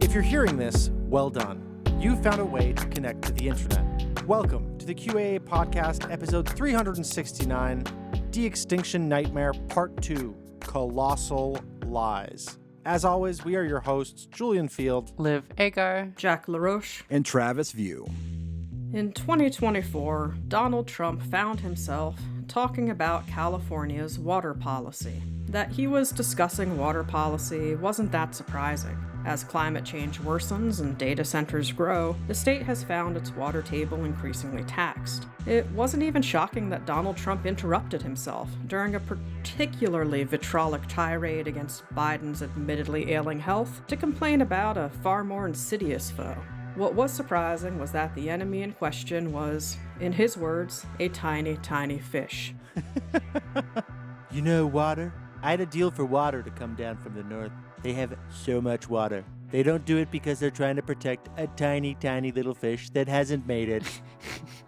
If you're hearing this, well done. You found a way to connect to the internet. Welcome to the QAA Podcast, episode 369, De-Extinction Nightmare, Part 2, Colossal Lies. As always, we are your hosts, Julian Field, Liv Agar, Jack LaRoche, and Travis View. In 2024, Donald Trump found himself talking about California's water policy. That he was discussing water policy wasn't that surprising. As climate change worsens and data centers grow, the state has found its water table increasingly taxed. It wasn't even shocking that Donald Trump interrupted himself during a particularly vitriolic tirade against Biden's admittedly ailing health to complain about a far more insidious foe. What was surprising was that the enemy in question was, in his words, a tiny, tiny fish. You know water? I had a deal for water to come down from the north. They have so much water. They don't do it because they're trying to protect a tiny, tiny little fish that hasn't made it.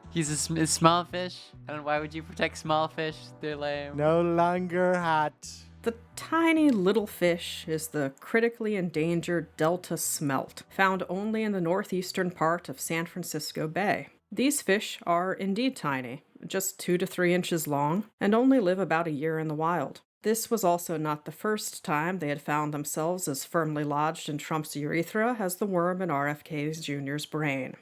He's a small fish. I don't know, why would you protect small fish? They're lame. No longer hot. The tiny little fish is the critically endangered Delta smelt, found only in the northeastern part of San Francisco Bay. These fish are indeed tiny, just 2 to 3 inches long, and only live about a year in the wild. This was also not the first time they had found themselves as firmly lodged in Trump's urethra as the worm in RFK Jr.'s brain.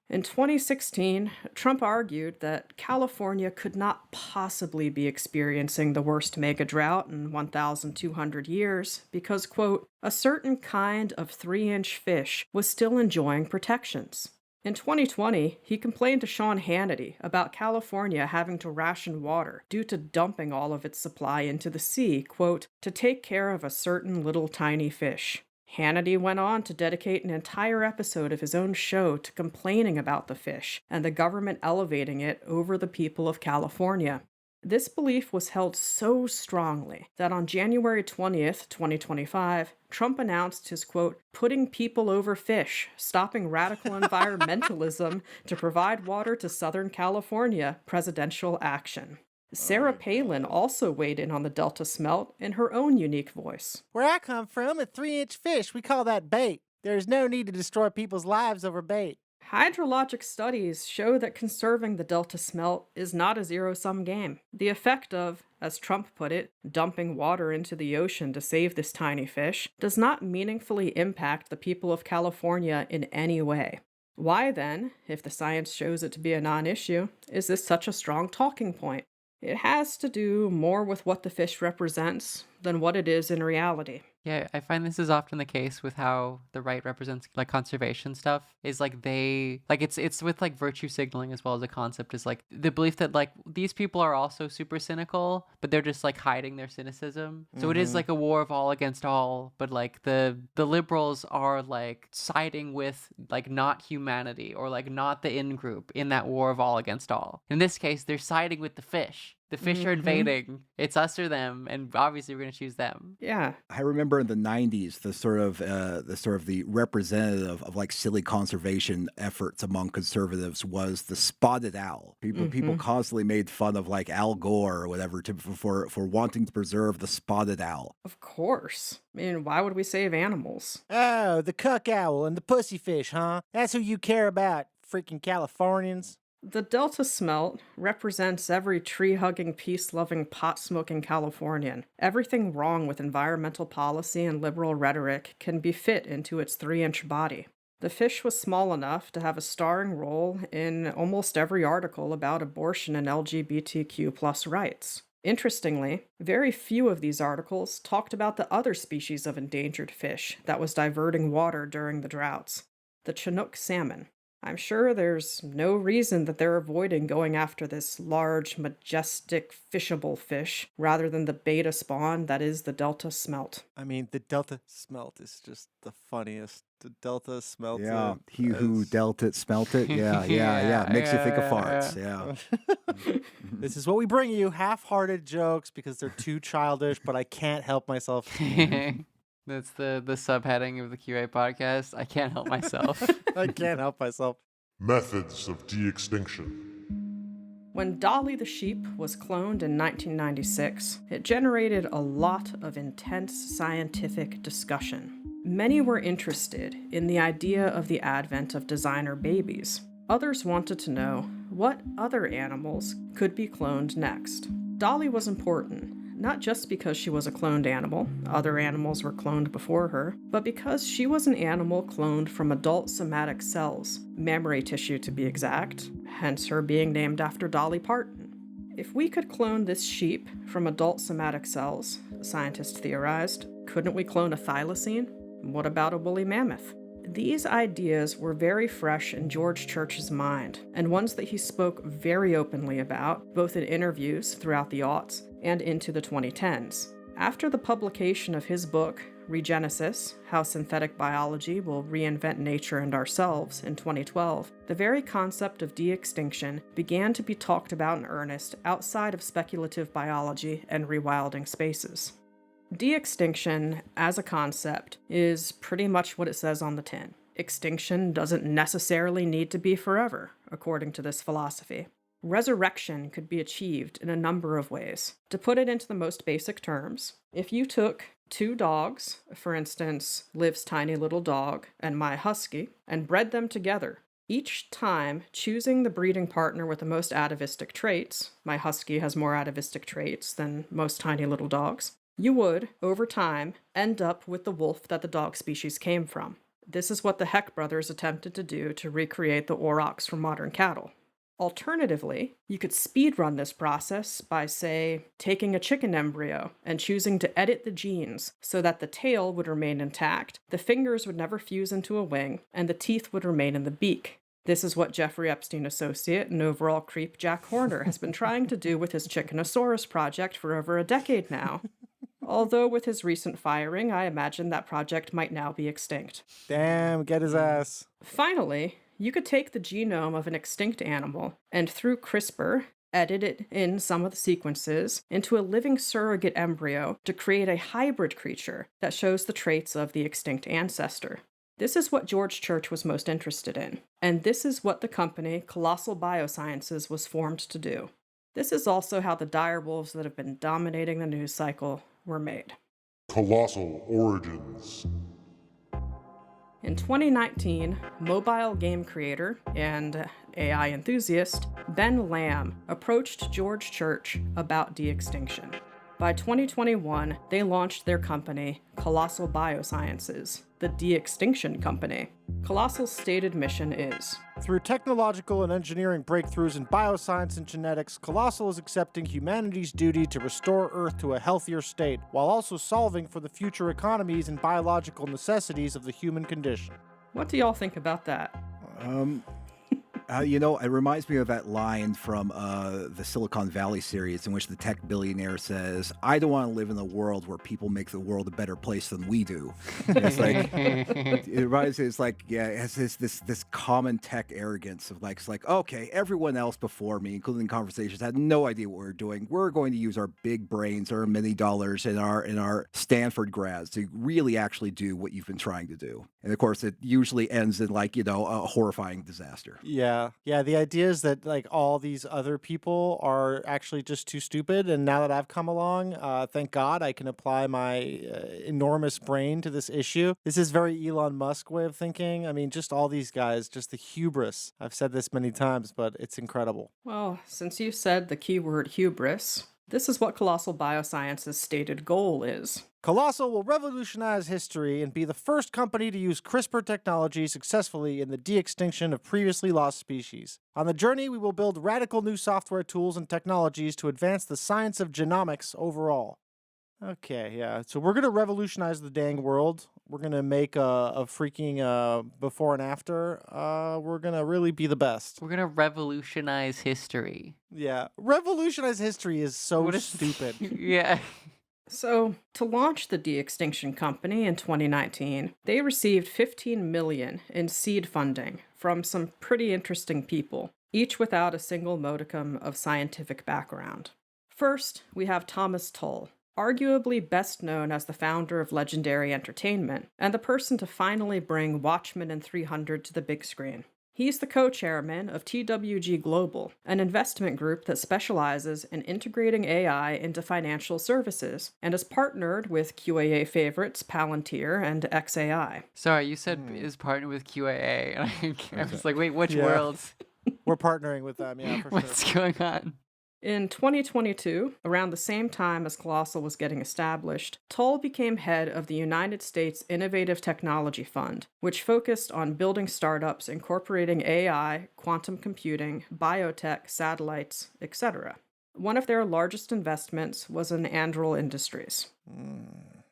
In 2016, Trump argued that California could not possibly be experiencing the worst mega drought in 1,200 years because, quote, a certain kind of 3-inch fish was still enjoying protections. In 2020, he complained to Sean Hannity about California having to ration water due to dumping all of its supply into the sea, quote, to take care of a certain little tiny fish. Hannity went on to dedicate an entire episode of his own show to complaining about the fish and the government elevating it over the people of California. This belief was held so strongly that on January 20th, 2025, Trump announced his, quote, putting people over fish, stopping radical environmentalism to provide water to Southern California presidential action. Sarah Palin also weighed in on the Delta smelt in her own unique voice. Where I come from, a 3-inch fish, we call that bait. There's no need to destroy people's lives over bait. Hydrologic studies show that conserving the Delta smelt is not a zero-sum game. The effect of, as Trump put it, dumping water into the ocean to save this tiny fish does not meaningfully impact the people of California in any way. Why then, if the science shows it to be a non-issue, is this such a strong talking point? It has to do more with what the fish represents than what it is in reality. Yeah, I find this is often the case with how the right represents like conservation stuff is like it's with like virtue signaling as well as a concept is like the belief that like these people are also super cynical, but they're just like hiding their cynicism. So it is like a war of all against all, but like the liberals are like siding with like not humanity or like not the in group in that war of all against all. In this case, they're siding with the fish. The fish are invading. It's us or them, and obviously we're going to choose them. Yeah. I remember in the 90s, the representative of like silly conservation efforts among conservatives was the spotted owl. People constantly made fun of like Al Gore or whatever for wanting to preserve the spotted owl. Of course. I mean, why would we save animals? Oh, the cuck owl and the pussyfish, huh? That's who you care about, freaking Californians. The Delta smelt represents every tree-hugging, peace-loving, pot-smoking Californian. Everything wrong with environmental policy and liberal rhetoric can be fit into its 3-inch body. The fish was small enough to have a starring role in almost every article about abortion and LGBTQ+ rights. Interestingly, very few of these articles talked about the other species of endangered fish that was diverting water during the droughts, the Chinook salmon. I'm sure there's no reason that they're avoiding going after this large, majestic, fishable fish rather than the beta spawn that is the Delta smelt. I mean, the Delta smelt is just the funniest. The Delta smelt. Yeah, he who dealt it, smelt it. Yeah. Makes you think of farts. Yeah. This is what we bring you, half-hearted jokes because they're too childish, but I can't help myself. That's the subheading of the QA podcast. I can't help myself. I can't help myself. Methods of de-extinction. When Dolly the sheep was cloned in 1996, it generated a lot of intense scientific discussion. Many were interested in the idea of the advent of designer babies. Others wanted to know what other animals could be cloned next. Dolly was important, not just because she was a cloned animal, other animals were cloned before her, but because she was an animal cloned from adult somatic cells, mammary tissue to be exact, hence her being named after Dolly Parton. If we could clone this sheep from adult somatic cells, scientists theorized, couldn't we clone a thylacine? What about a woolly mammoth? These ideas were very fresh in George Church's mind, and ones that he spoke very openly about, both in interviews throughout the aughts and into the 2010s. After the publication of his book, Regenesis: How Synthetic Biology Will Reinvent Nature and Ourselves, in 2012, the very concept of de-extinction began to be talked about in earnest outside of speculative biology and rewilding spaces. De-extinction, as a concept, is pretty much what it says on the tin. Extinction doesn't necessarily need to be forever, according to this philosophy. Resurrection could be achieved in a number of ways. To put it into the most basic terms, if you took two dogs, for instance, Liv's tiny little dog and my husky, and bred them together, each time choosing the breeding partner with the most atavistic traits, my husky has more atavistic traits than most tiny little dogs, you would, over time, end up with the wolf that the dog species came from. This is what the Heck brothers attempted to do to recreate the aurochs from modern cattle. Alternatively, you could speedrun this process by, say, taking a chicken embryo and choosing to edit the genes so that the tail would remain intact, the fingers would never fuse into a wing, and the teeth would remain in the beak. This is what Jeffrey Epstein associate and overall creep Jack Horner has been trying to do with his Chickenosaurus project for over a decade now. Although with his recent firing, I imagine that project might now be extinct. Damn, get his ass. Finally, you could take the genome of an extinct animal and through CRISPR, edit it in some of the sequences into a living surrogate embryo to create a hybrid creature that shows the traits of the extinct ancestor. This is what George Church was most interested in, and this is what the company Colossal BioSciences was formed to do. This is also how the direwolves that have been dominating the news cycle were made. Colossal origins. In 2019, mobile game creator and AI enthusiast Ben Lamm approached George Church about de-extinction. By 2021, they launched their company, Colossal BioSciences, the De-Extinction Company. Colossal's stated mission is: through technological and engineering breakthroughs in bioscience and genetics, Colossal is accepting humanity's duty to restore Earth to a healthier state, while also solving for the future economies and biological necessities of the human condition. What do y'all think about that? It reminds me of that line from the Silicon Valley series in which the tech billionaire says, "I don't want to live in a world where people make the world a better place than we do." And it's like, it reminds me, it's like, yeah, it has this common tech arrogance of like, it's like, okay, everyone else before me, including conversations, had no idea what we're doing. We're going to use our big brains, our many dollars, and our Stanford grads to really actually do what you've been trying to do. And of course, it usually ends in like, a horrifying disaster. Yeah, the idea is that like all these other people are actually just too stupid, and now that I've come along, thank God I can apply my enormous brain to this issue. This is very Elon Musk way of thinking. I mean, just all these guys, just the hubris. I've said this many times, but it's incredible. Well, since you said the keyword hubris, this is what Colossal BioSciences' stated goal is. Colossal will revolutionize history and be the first company to use CRISPR technology successfully in the de-extinction of previously lost species. On the journey, we will build radical new software tools and technologies to advance the science of genomics overall. Okay, yeah. So we're gonna revolutionize the dang world. We're gonna make a freaking before and after. We're gonna really be the best. We're gonna revolutionize history. Yeah, revolutionize history is so What is stupid. Yeah. So, to launch the De-Extinction Company in 2019, they received $15 million in seed funding from some pretty interesting people, each without a single modicum of scientific background. First, we have Thomas Tull, arguably best known as the founder of Legendary Entertainment, and the person to finally bring Watchmen and 300 to the big screen. He's the co-chairman of TWG Global, an investment group that specializes in integrating AI into financial services, and is partnered with QAA favorites Palantir and XAI. Sorry, you said is partnered with QAA. And I was like, wait, which Yeah. worlds? We're partnering with them, yeah, for sure. What's going on? In 2022, around the same time as Colossal was getting established, Tull became head of the United States Innovative Technology Fund, which focused on building startups incorporating AI, quantum computing, biotech, satellites, etc. One of their largest investments was in Anduril Industries.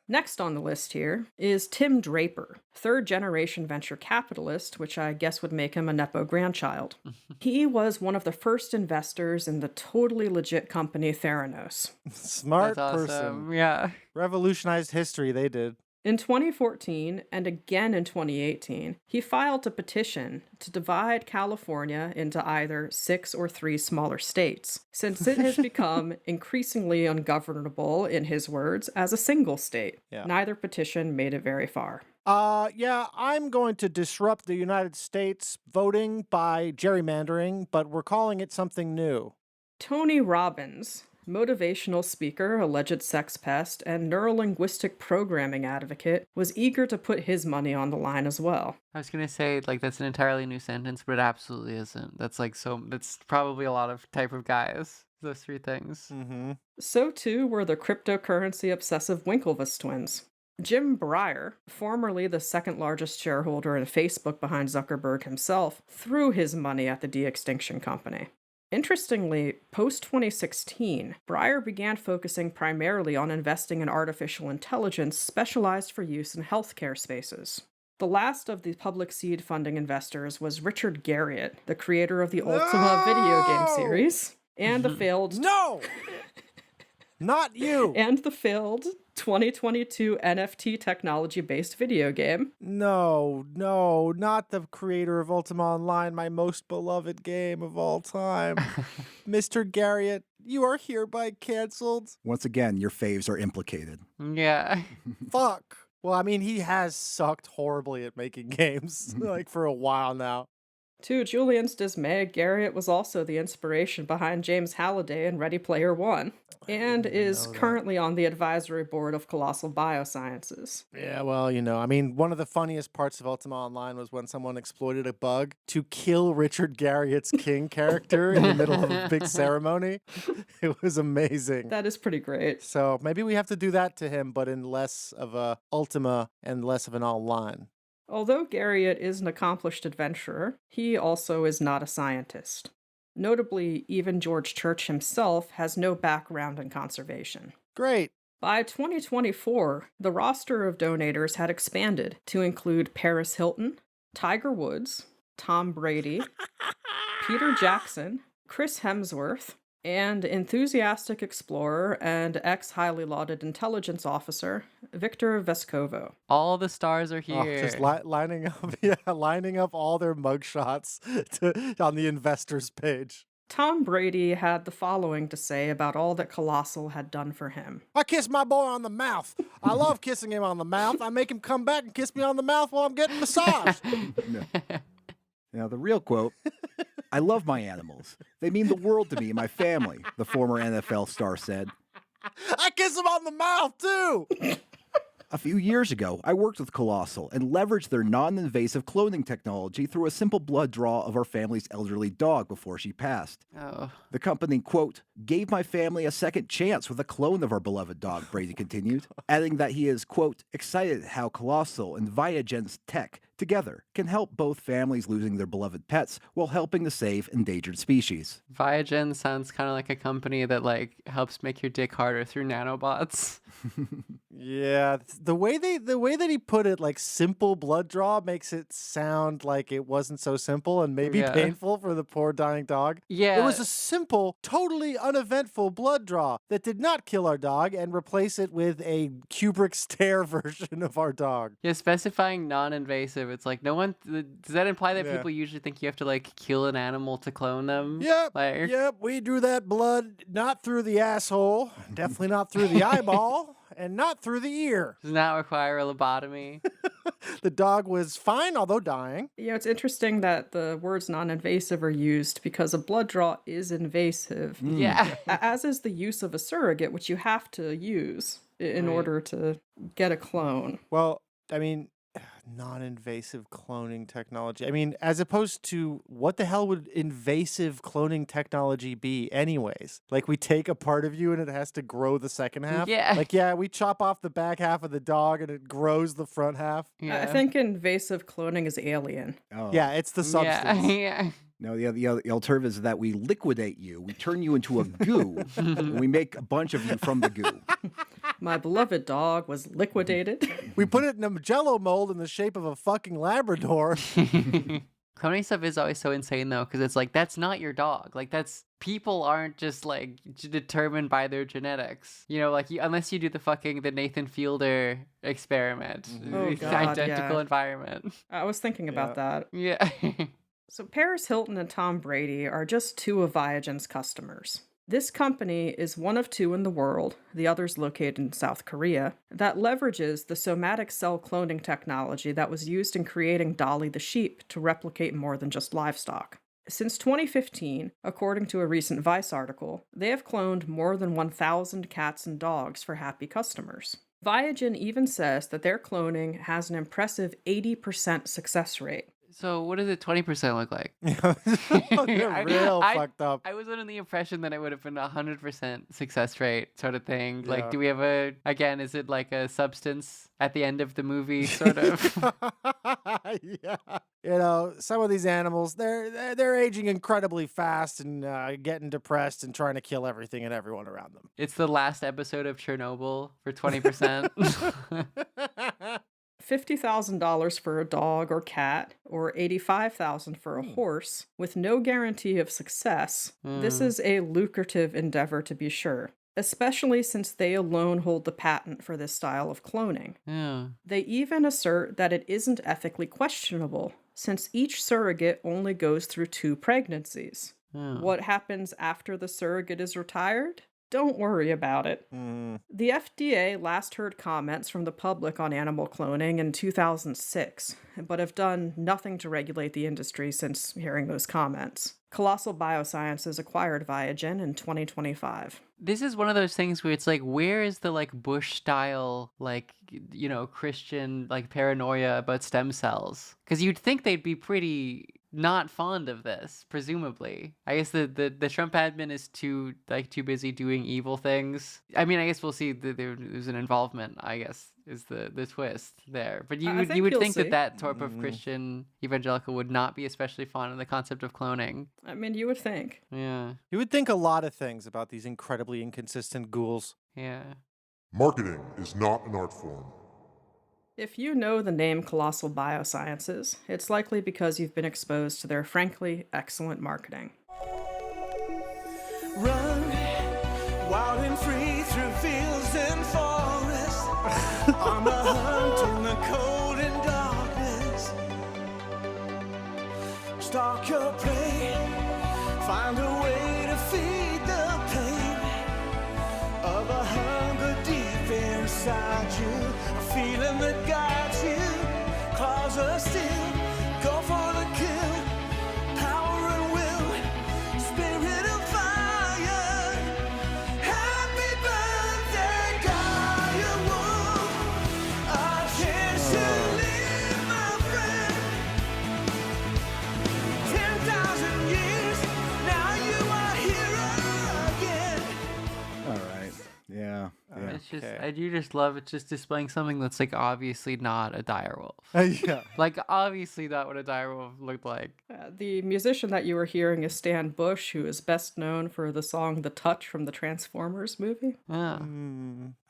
Next on the list here is Tim Draper, third-generation venture capitalist, which I guess would make him a Nepo grandchild. He was one of the first investors in the totally legit company Theranos. Smart That's person. awesome. Yeah. Revolutionized history, they did. In 2014, and again in 2018, he filed a petition to divide California into either 6 or 3 smaller states, since it has become increasingly ungovernable, in his words, as a single state. Yeah. Neither petition made it very far. Yeah, I'm going to disrupt the United States voting by gerrymandering, but we're calling it something new. Tony Robbins, motivational speaker, alleged sex pest, and neurolinguistic programming advocate, was eager to put his money on the line as well. I was gonna say, like, that's an entirely new sentence, but it absolutely isn't. That's that's probably a lot of type of guys. Those 3 things. Mm-hmm. So too were the cryptocurrency obsessive Winklevoss twins. Jim Breyer, formerly the second largest shareholder in Facebook behind Zuckerberg himself, threw his money at the De-Extinction Company. Interestingly, post-2016, Breyer began focusing primarily on investing in artificial intelligence specialized for use in healthcare spaces. The last of the public seed funding investors was Richard Garriott, the creator of the Ultima video game series, and the failed... No! Not you! and the failed 2022 NFT technology-based video game. No, not the creator of Ultima Online, my most beloved game of all time. Mr. Garriott, you are hereby canceled. Once again, your faves are implicated. Yeah. Fuck. Well, I mean, he has sucked horribly at making games, like, for a while now. To Julian's dismay, Garriott was also the inspiration behind James Halliday in Ready Player One, and is currently on the advisory board of Colossal BioSciences. Yeah, well, I mean, one of the funniest parts of Ultima Online was when someone exploited a bug to kill Richard Garriott's king character in the middle of a big ceremony. It was amazing. That is pretty great. So maybe we have to do that to him, but in less of a Ultima and less of an online. Although Garriott is an accomplished adventurer, he also is not a scientist. Notably, even George Church himself has no background in conservation. Great. By 2024, the roster of donators had expanded to include Paris Hilton, Tiger Woods, Tom Brady, Peter Jackson, Chris Hemsworth, and enthusiastic explorer and ex-highly lauded intelligence officer, Victor Vescovo. All the stars are here. Oh, just lining up all their mugshots on the investors page. Tom Brady had the following to say about all that Colossal had done for him. I kiss my boy on the mouth. I love kissing him on the mouth. I make him come back and kiss me on the mouth while I'm getting massaged. Now, the real quote, I love my animals. They mean the world to me and my family, the former NFL star said. I kiss him on the mouth, too. A few years ago, I worked with Colossal and leveraged their non-invasive cloning technology through a simple blood draw of our family's elderly dog before she passed. Oh. The company, quote, gave my family a second chance with a clone of our beloved dog, Brady continued, adding that he is, quote, excited how Colossal and Viagen's tech together can help both families losing their beloved pets while helping to save endangered species. Viagen sounds kind of like a company that like helps make your dick harder through nanobots. Yeah, the way that he put it, like simple blood draw, makes it sound like it wasn't so simple and maybe Yeah. painful for the poor dying dog. Yeah. It was a simple, totally uneventful blood draw that did not kill our dog and replace it with a Kubrick stare version of our dog. Yeah, specifying non-invasive. It's like no one. Does that imply that Yeah. people usually think you have to like kill an animal to clone them? Yep, Like, yep, we drew that blood not through the asshole, definitely not through the eyeball, and not through the ear. does not require a lobotomy. The dog was fine, although dying. Yeah, it's interesting that the words non-invasive are used because a blood draw is invasive, Yeah. as is the use of a surrogate, which you have to use in Right. order to get a clone. Well, I mean, non-invasive cloning technology. I mean, as opposed to what the hell would invasive cloning technology be anyways? Like we take a part of you and it has to grow the second half? Yeah. Like, yeah, we chop off the back half of the dog and it grows the front half? Yeah. I think invasive cloning is alien. Oh. Yeah, it's the substance. Yeah. No, the alternative is that we liquidate you. We turn you into a goo, and we make a bunch of you from the goo. My beloved dog was liquidated. We put it in a jello mold in the shape of a fucking Labrador. Cloning stuff is always so insane though, because it's like that's not your dog. Like people aren't just like determined by their genetics. You know, like unless you do the Nathan Fielder experiment, Oh, it's God, identical yeah. environment. I was thinking about that. Yeah. So Paris Hilton and Tom Brady are just two of Viagen's customers. This company is one of two in the world, the other's located in South Korea, that leverages the somatic cell cloning technology that was used in creating Dolly the sheep to replicate more than just livestock. Since 2015, according to a recent Vice article, they have cloned more than 1,000 cats and dogs for happy customers. Viagen even says that their cloning has an impressive 80% success rate. So what does it 20% look like? They're real fucked up. I was under the impression that it would have been 100% success rate sort of thing. Yeah. Like, do we have is it like a substance at the end of the movie sort of? Yeah. You know, some of these animals, they're aging incredibly fast and getting depressed and trying to kill everything and everyone around them. It's the last episode of Chernobyl for 20%. $50,000 for a dog or cat, or $85,000 for a horse, with no guarantee of success. This is a lucrative endeavor to be sure, especially since they alone hold the patent for this style of cloning. Yeah. They even assert that it isn't ethically questionable, since each surrogate only goes through 2 pregnancies. Yeah. What happens after the surrogate is retired? Don't worry about it. The FDA last heard comments from the public on animal cloning in 2006, but have done nothing to regulate the industry since hearing those comments. Colossal BioSciences acquired Viagen in 2025. This is one of those things where it's like, where is the like Bush style, like, you know, Christian like paranoia about stem cells? Because you'd think they'd be pretty not fond of this, presumably. I guess the Trump admin is too busy doing evil things. I mean, I guess we'll see that there's an involvement, I guess, is the twist there. But you would you'll think see. that type of Christian evangelical would not be especially fond of the concept of cloning. I mean, you would think. Yeah. You would think a lot of things about these incredibly inconsistent ghouls. Yeah. Marketing is not an art form. If you know the name Colossal BioSciences, it's likely because you've been exposed to their frankly excellent marketing. Run wild and free through fields and forests, on the hunt in the cold and darkness. Stalk your prey, find a way to feed the pain of a hunger deep inside you, a feeling that guides you, claws are still, go for the kill, power and will, spirit of fire. Happy birthday, Gaia Wolf, a chance to live, my friend. 10,000 years, now you are here again. All right. Yeah. It's just, I do just love it just displaying something that's like obviously not a direwolf. Yeah. Like obviously not what a direwolf looked like. The musician that you were hearing is Stan Bush, who is best known for the song The Touch from the Transformers movie. Yeah.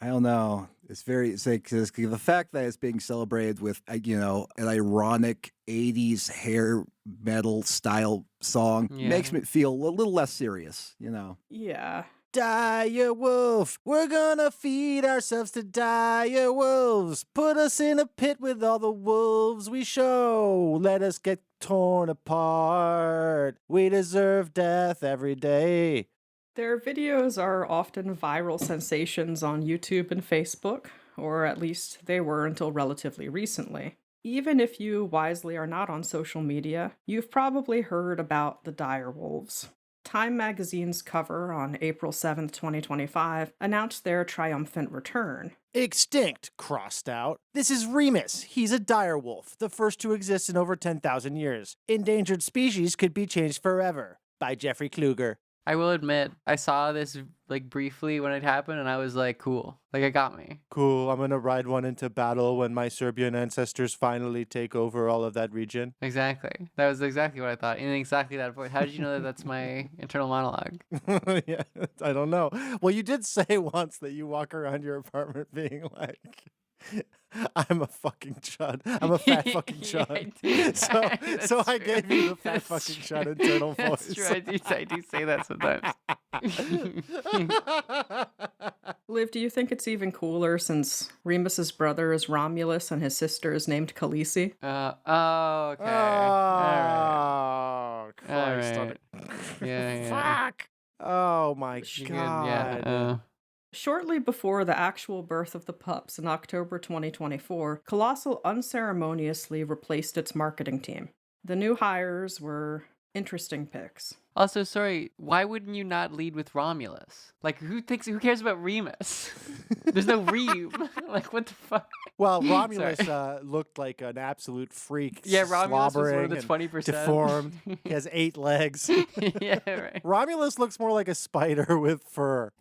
I don't know. It's like 'cause the fact that it's being celebrated with, an ironic 80s hair metal style song makes me feel a little less serious, Yeah. Dire wolf, we're gonna feed ourselves to dire wolves. Put us in a pit with all the wolves we show. Let us get torn apart. We deserve death every day. Their videos are often viral sensations on YouTube and Facebook, or at least they were until relatively recently. Even if you wisely are not on social media, you've probably heard about the dire wolves. Time magazine's cover on April 7th, 2025, announced their triumphant return. Extinct, crossed out. This is Remus. He's a direwolf, the first to exist in over 10,000 years. Endangered species could be changed forever. By Jeffrey Kluger. I will admit, I saw this like briefly when it happened, and I was like, cool. Like, it got me. Cool, I'm gonna ride one into battle when my Serbian ancestors finally take over all of that region. Exactly. That was exactly what I thought. In exactly that voice. How did you know that that's my internal monologue? Yeah, I don't know. Well, you did say once that you walk around your apartment being like, I'm a fucking chud. I'm a fat fucking chud. So I gave you the fat fucking chud internal voice. That's true. I do say that sometimes. Liv, do you think it's even cooler since Remus's brother is Romulus and his sister is named Khaleesi? Oh, okay. Oh, Christ. All right. Yeah. Fuck. Oh, my You're God. good. Yeah. Shortly before the actual birth of the pups in October 2024, Colossal unceremoniously replaced its marketing team. The new hires were interesting picks. Also, sorry, why wouldn't you not lead with Romulus? Like, who cares about Remus? There's no Reem. Like, what the fuck? Well, Romulus looked like an absolute freak. Yeah, Romulus was one of the slobbering 20%. and deformed. He has 8 legs. Yeah, right. Romulus looks more like a spider with fur.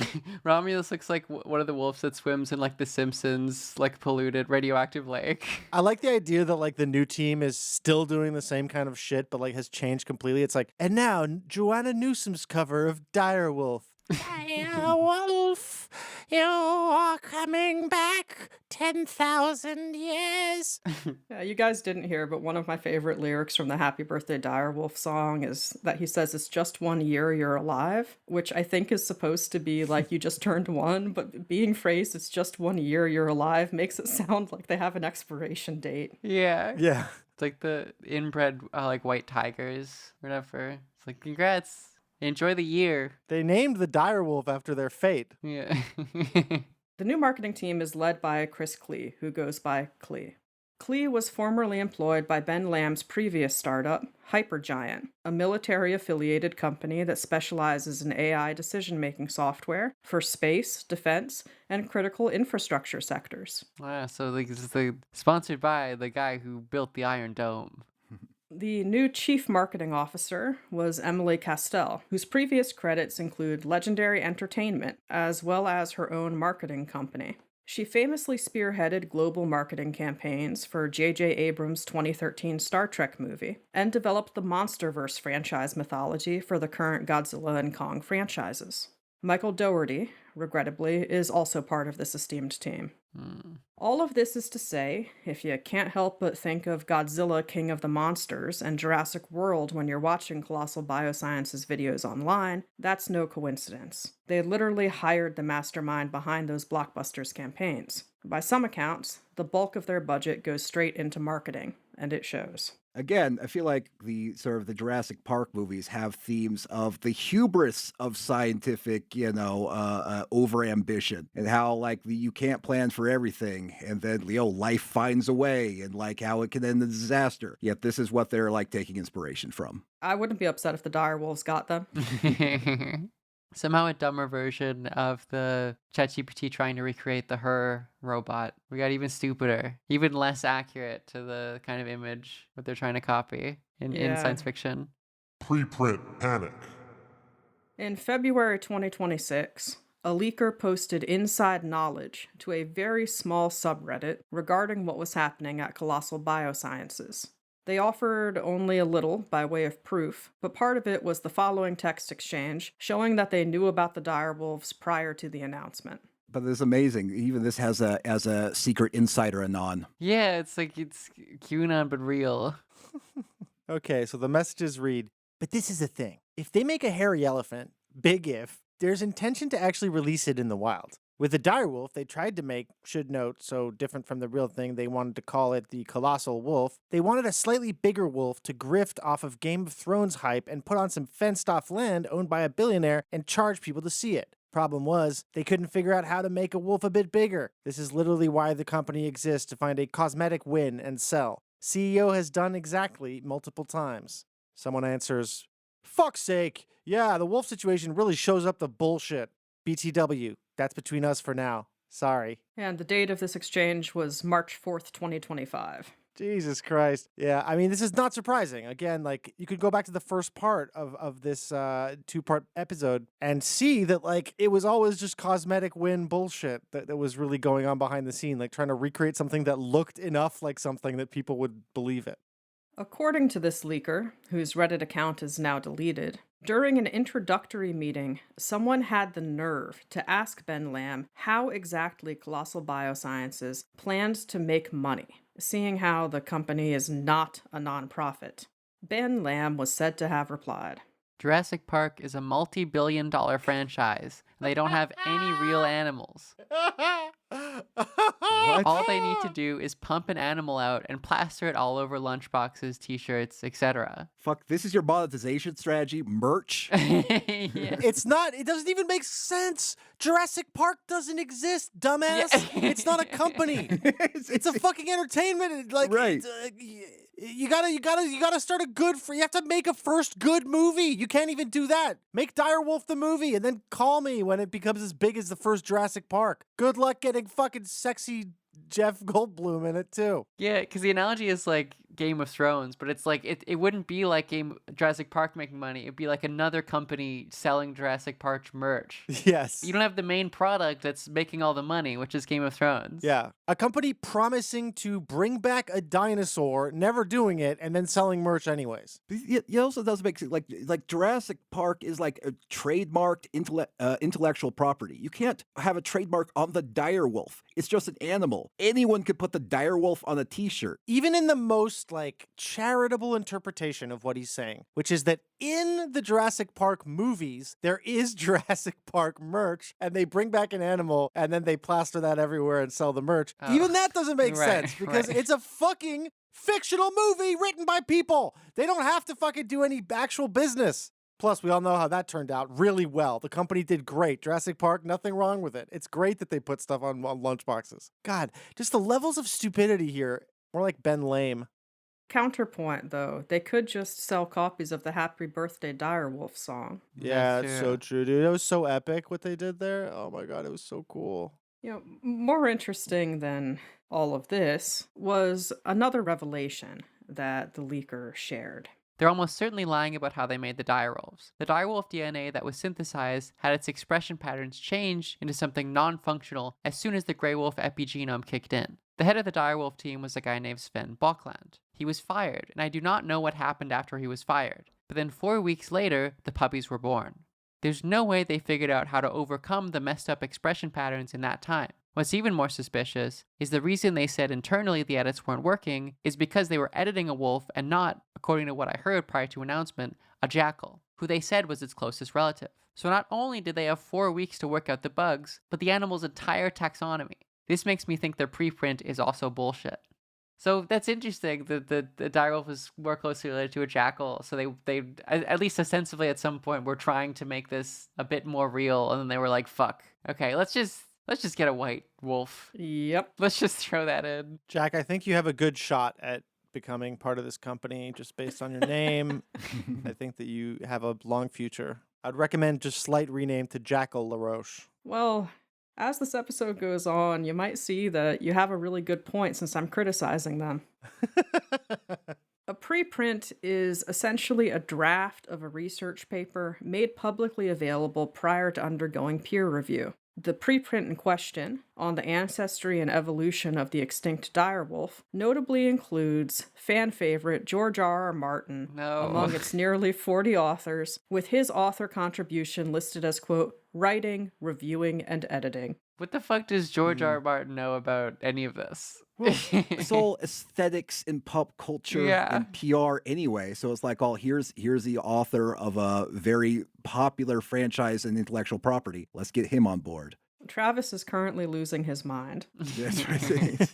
Romulus looks like one of the wolves that swims in, like, The Simpsons, like, polluted radioactive lake. I like the idea that, like, the new team is still doing the same kind of shit, but, like, has changed completely. It's like, and now, Joanna Newsom's cover of Direwolf. Direwolf, you are coming back 10,000 years. Yeah, you guys didn't hear, but one of my favorite lyrics from the Happy Birthday Direwolf song is that he says it's just 1 year you're alive, which I think is supposed to be like you just turned 1, but being phrased it's just 1 year you're alive makes it sound like they have an expiration date. Yeah. Yeah. It's like the inbred, like, white tigers, whatever. It's like, congrats. Enjoy the year. They named the direwolf after their fate. Yeah. The new marketing team is led by Chris Klee, who goes by Klee. Klee was formerly employed by Ben Lamm's previous startup, Hypergiant, a military-affiliated company that specializes in AI decision-making software for space, defense, and critical infrastructure sectors. Wow, so like, this is sponsored by the guy who built the Iron Dome. The new chief marketing officer was Emily Castell, whose previous credits include Legendary Entertainment, as well as her own marketing company. She famously spearheaded global marketing campaigns for J.J. Abrams' 2013 Star Trek movie, and developed the MonsterVerse franchise mythology for the current Godzilla and Kong franchises. Michael Dougherty, regrettably, is also part of this esteemed team. All of this is to say, if you can't help but think of Godzilla King of the Monsters and Jurassic World when you're watching Colossal BioSciences videos online, that's no coincidence. They literally hired the mastermind behind those blockbusters campaigns. By some accounts, the bulk of their budget goes straight into marketing, and it shows. Again, I feel like the Jurassic Park movies have themes of the hubris of scientific, overambition, and how like you can't plan for everything, and then life finds a way, and like how it can end in disaster. Yet this is what they're like taking inspiration from. I wouldn't be upset if the direwolves got them. Somehow a dumber version of the ChatGPT trying to recreate the Her robot. We got even stupider, even less accurate to the kind of image what they're trying to copy in science fiction. Preprint panic. In February 2026, a leaker posted inside knowledge to a very small subreddit regarding what was happening at Colossal BioSciences. They offered only a little by way of proof, but part of it was the following text exchange showing that they knew about the direwolves prior to the announcement. But it's amazing. Even this has as a secret insider anon. Yeah, it's like it's QAnon but real. Okay, so the messages read, but this is the thing. If they make a hairy elephant, big if, there's intention to actually release it in the wild. With the direwolf, they tried to make, should note, so different from the real thing, they wanted to call it the Colossal Wolf. They wanted a slightly bigger wolf to grift off of Game of Thrones hype and put on some fenced-off land owned by a billionaire and charge people to see it. Problem was, they couldn't figure out how to make a wolf a bit bigger. This is literally why the company exists, to find a cosmetic win and sell. CEO has done exactly multiple times. Someone answers, fuck's sake. Yeah, the wolf situation really shows up the bullshit. BTW, that's between us for now. Sorry. And the date of this exchange was March 4th, 2025. Jesus Christ. Yeah, I mean, this is not surprising. Again, like, you could go back to the first part of this two-part episode and see that, like, it was always just cosmetic win bullshit that was really going on behind the scene, like trying to recreate something that looked enough like something that people would believe it. According to this leaker, whose Reddit account is now deleted, during an introductory meeting, someone had the nerve to ask Ben Lamm how exactly Colossal BioSciences plans to make money, seeing how the company is not a nonprofit. Ben Lamm was said to have replied, Jurassic Park is a multi-billion-dollar franchise. They don't have any real animals. All they need to do is pump an animal out and plaster it all over lunchboxes, t-shirts, etc. Fuck, this is your monetization strategy? Merch? Yeah. It's not, it doesn't even make sense. Jurassic Park doesn't exist, dumbass. Yeah. It's not a company. It's a fucking entertainment. Like, Right. You gotta start you have to make a first good movie. You can't even do that. Make Direwolf the movie and then call me when it becomes as big as the first Jurassic Park. Good luck getting fucking sexy Jeff Goldblum in it too. Yeah, because the analogy is like Game of Thrones, but it's like it wouldn't be like Jurassic Park making money. It'd be like another company selling Jurassic Park merch. Yes. You don't have the main product that's making all the money, which is Game of Thrones. Yeah. A company promising to bring back a dinosaur, never doing it, and then selling merch anyways. It also does make sense. Like Jurassic Park is like a trademarked intellectual property. You can't have a trademark on the direwolf. It's just an animal. Anyone could put the direwolf on a t-shirt. Even in the most like charitable interpretation of what he's saying, which is that in the Jurassic Park movies, there is Jurassic Park merch, and they bring back an animal, and then they plaster that everywhere and sell the merch. Oh. Even that doesn't make Right, sense, because right. it's a fucking fictional movie written by people. They don't have to fucking do any actual business. Plus, we all know how that turned out really well. The company did great. Jurassic Park, nothing wrong with it. It's great that they put stuff on lunchboxes. God, just the levels of stupidity here. More like Ben Lamm. Counterpoint, though, they could just sell copies of the Happy Birthday Direwolf song. Yeah, That's it's true. so true, dude. It was so epic what they did there. Oh my God, it was so cool. You know, more interesting than all of this was another revelation that the leaker shared. They're almost certainly lying about how they made the direwolves. The direwolf DNA that was synthesized had its expression patterns changed into something non-functional as soon as the grey wolf epigenome kicked in. The head of the direwolf team was a guy named Sven Bokland. He was fired, and I do not know what happened after he was fired. But then 4 weeks later, the puppies were born. There's no way they figured out how to overcome the messed up expression patterns in that time. What's even more suspicious is the reason they said internally the edits weren't working is because they were editing a wolf and not, according to what I heard prior to announcement, a jackal, who they said was its closest relative. So not only did they have 4 weeks to work out the bugs, but the animal's entire taxonomy. This makes me think their preprint is also bullshit. So that's interesting that the direwolf is more closely related to a jackal. So they at least ostensibly at some point were trying to make this a bit more real, and then they were like, fuck, okay, let's just get a white wolf. Yep. Let's just throw that in. Jack, I think you have a good shot at becoming part of this company just based on your name. I think that you have a long future. I'd recommend just slight rename to Jackal LaRoche. Well, as this episode goes on, you might see that you have a really good point since I'm criticizing them. preprint is essentially a draft of a research paper made publicly available prior to undergoing peer review. The preprint in question, on the ancestry and evolution of the extinct direwolf, notably includes fan favorite George R. R. Martin among its nearly 40 authors, with his author contribution listed as, quote, writing, reviewing, and editing. What the fuck does George R. R. Martin know about any of this? Well, it's all aesthetics and pop culture and PR anyway. So it's like, oh, here's the author of a very popular franchise and intellectual property. Let's get him on board. Travis is currently losing his mind. That's right.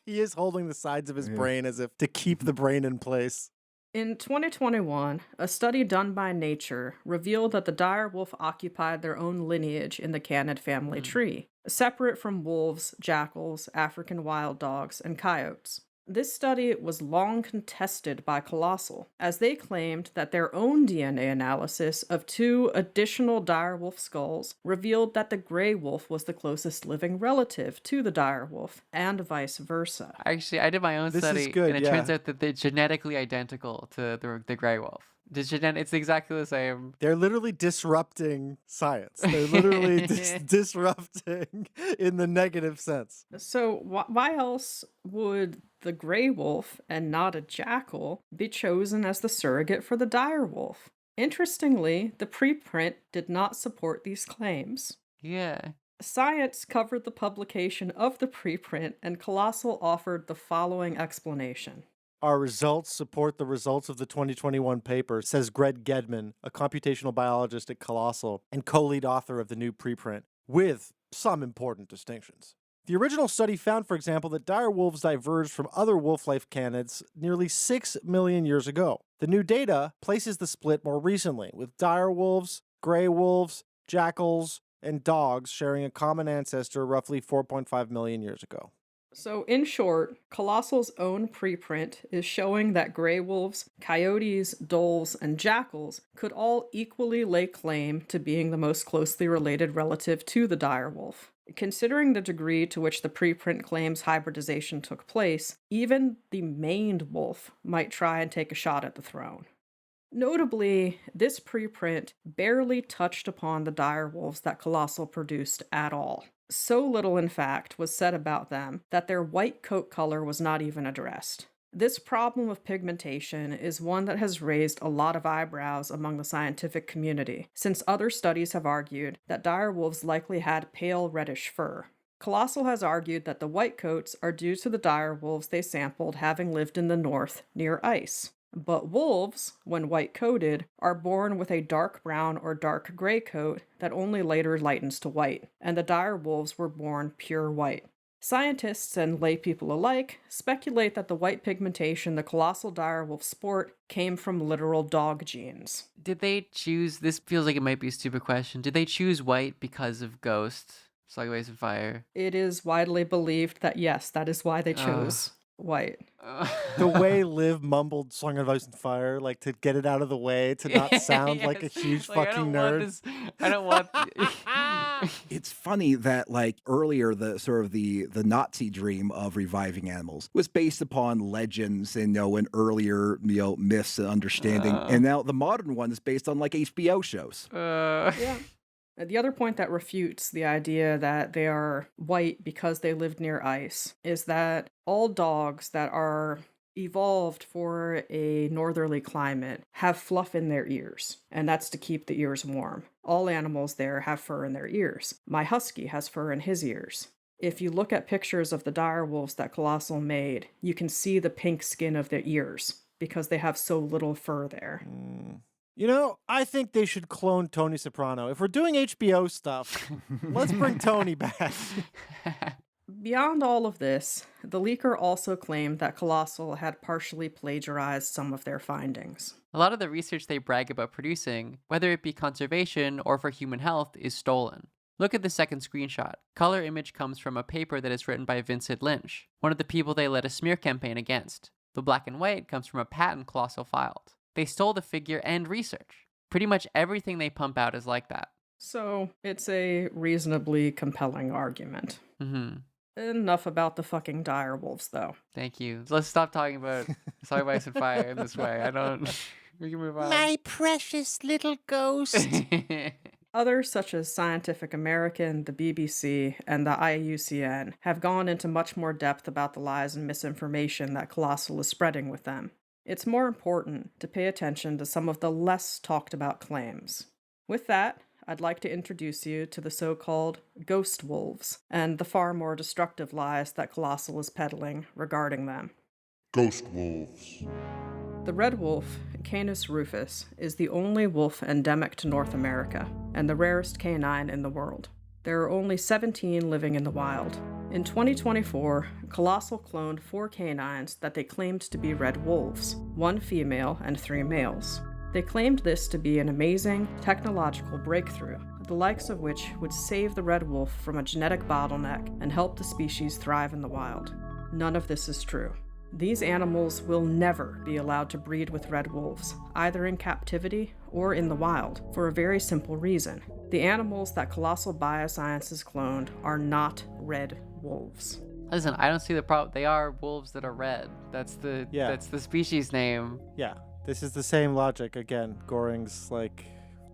He is holding the sides of his brain as if to keep the brain in place. In 2021, a study done by Nature revealed that the direwolf occupied their own lineage in the canid family tree, separate from wolves, jackals, African wild dogs, and coyotes. This study was long contested by Colossal, as they claimed that their own DNA analysis of 2 additional direwolf skulls revealed that the gray wolf was the closest living relative to the direwolf, and vice versa. Actually, I did my own study, and it turns out that they're genetically identical to the gray wolf. It's exactly the same. They're literally disrupting science. They're literally disrupting in the negative sense. So why else would the gray wolf and not a jackal be chosen as the surrogate for the direwolf? Interestingly, the preprint did not support these claims. Yeah. Science covered the publication of the preprint, and Colossal offered the following explanation. Our results support the results of the 2021 paper, says Greg Gedman, a computational biologist at Colossal and co-lead author of the new preprint, with some important distinctions. The original study found, for example, that direwolves diverged from other wolf-life canids nearly 6 million years ago. The new data places the split more recently, with direwolves, gray wolves, jackals, and dogs sharing a common ancestor roughly 4.5 million years ago. So, in short, Colossal's own preprint is showing that gray wolves, coyotes, dholes, and jackals could all equally lay claim to being the most closely related relative to the direwolf. Considering the degree to which the preprint claims hybridization took place, even the maned wolf might try and take a shot at the throne. Notably, this preprint barely touched upon the direwolves that Colossal produced at all. So little, in fact, was said about them that their white coat color was not even addressed. This problem of pigmentation is one that has raised a lot of eyebrows among the scientific community, since other studies have argued that direwolves likely had pale reddish fur. Colossal has argued that the white coats are due to the direwolves they sampled having lived in the north near ice. But wolves, when white-coated, are born with a dark brown or dark gray coat that only later lightens to white, and the direwolves were born pure white. Scientists and laypeople alike speculate that the white pigmentation the colossal direwolf sport came from literal dog genes. Did they choose, this feels like it might be a stupid question, did they choose white because of Ghost, Slugways and Fire? It is widely believed that yes, that is why they chose white. The way Liv mumbled Song of Ice and Fire, like to get it out of the way, to not sound like a huge fucking nerd. I don't want It's funny that like earlier the sort of the Nazi dream of reviving animals was based upon legends and and earlier myths and understanding, and now the modern one is based on like HBO shows. Yeah. The other point that refutes the idea that they are white because they lived near ice is that all dogs that are evolved for a northerly climate have fluff in their ears, and that's to keep the ears warm. All animals there have fur in their ears. My husky has fur in his ears. If you look at pictures of the direwolves that Colossal made, you can see the pink skin of their ears because they have so little fur there. You know, I think they should clone Tony Soprano. If we're doing HBO stuff, let's bring Tony back. Beyond all of this, the leaker also claimed that Colossal had partially plagiarized some of their findings. A lot of the research they brag about producing, whether it be conservation or for human health, is stolen. Look at the second screenshot. Color image comes from a paper that is written by Vincent Lynch, one of the people they led a smear campaign against. The black and white comes from a patent Colossal filed. They stole the figure and research. Pretty much everything they pump out is like that. So it's a reasonably compelling argument. Mm-hmm. Enough about the fucking direwolves, though. Thank you. Let's stop talking about Song Ice and Fire in this way. I don't. We can move on. My precious little ghost. Others, such as Scientific American, the BBC, and the IUCN, have gone into much more depth about the lies and misinformation that Colossal is spreading with them. It's more important to pay attention to some of the less talked about claims. With that, I'd like to introduce you to the so-called ghost wolves and the far more destructive lies that Colossal is peddling regarding them. Ghost wolves. The red wolf, Canis rufus, is the only wolf endemic to North America and the rarest canine in the world. There are only 17 living in the wild. In 2024, Colossal cloned 4 canines that they claimed to be red wolves, 1 female and 3 males. They claimed this to be an amazing technological breakthrough, the likes of which would save the red wolf from a genetic bottleneck and help the species thrive in the wild. None of this is true. These animals will never be allowed to breed with red wolves, either in captivity or in the wild, for a very simple reason. The animals that Colossal BioSciences cloned are not red wolves. Listen, I don't see the problem. They are wolves that are red. That's the species name. Yeah, this is the same logic again. Goring's like,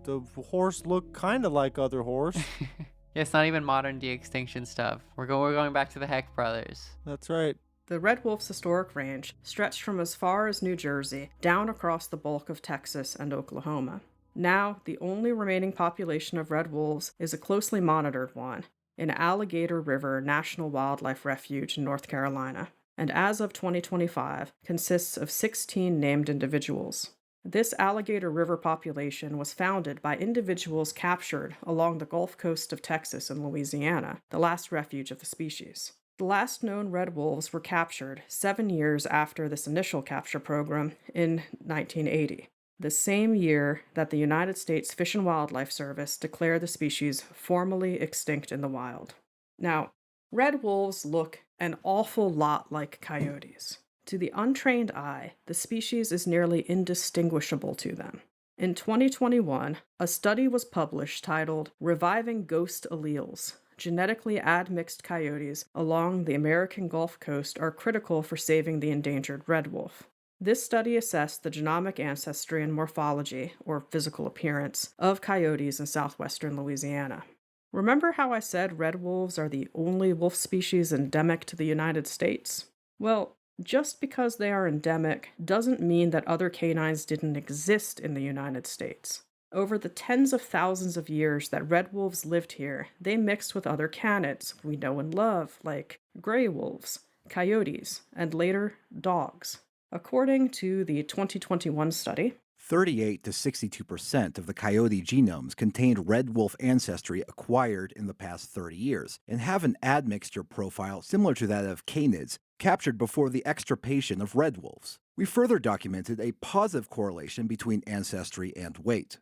the horse look kind of like other horse. Yeah, it's not even modern de-extinction stuff. We're going back to the Heck brothers. That's right. The red wolf's historic range stretched from as far as New Jersey down across the bulk of Texas and Oklahoma. Now, the only remaining population of red wolves is a closely monitored one in Alligator River National Wildlife Refuge in North Carolina, and as of 2025 consists of 16 named individuals. This Alligator River population was founded by individuals captured along the Gulf Coast of Texas and Louisiana, the last refuge of the species. The last known red wolves were captured 7 years after this initial capture program in 1980, the same year that the United States Fish and Wildlife Service declared the species formally extinct in the wild. Now, red wolves look an awful lot like coyotes. To the untrained eye, the species is nearly indistinguishable to them. In 2021, a study was published titled Reviving Ghost Alleles. Genetically admixed coyotes along the American Gulf Coast are critical for saving the endangered red wolf. This study assessed the genomic ancestry and morphology, or physical appearance, of coyotes in southwestern Louisiana. Remember how I said red wolves are the only wolf species endemic to the United States? Well, just because they are endemic doesn't mean that other canines didn't exist in the United States. Over the tens of thousands of years that red wolves lived here, they mixed with other canids we know and love, like gray wolves, coyotes, and later, dogs. According to the 2021 study, 38 to 62% of the coyote genomes contained red wolf ancestry acquired in the past 30 years, and have an admixture profile similar to that of canids, captured before the extirpation of red wolves. We further documented a positive correlation between ancestry and weight.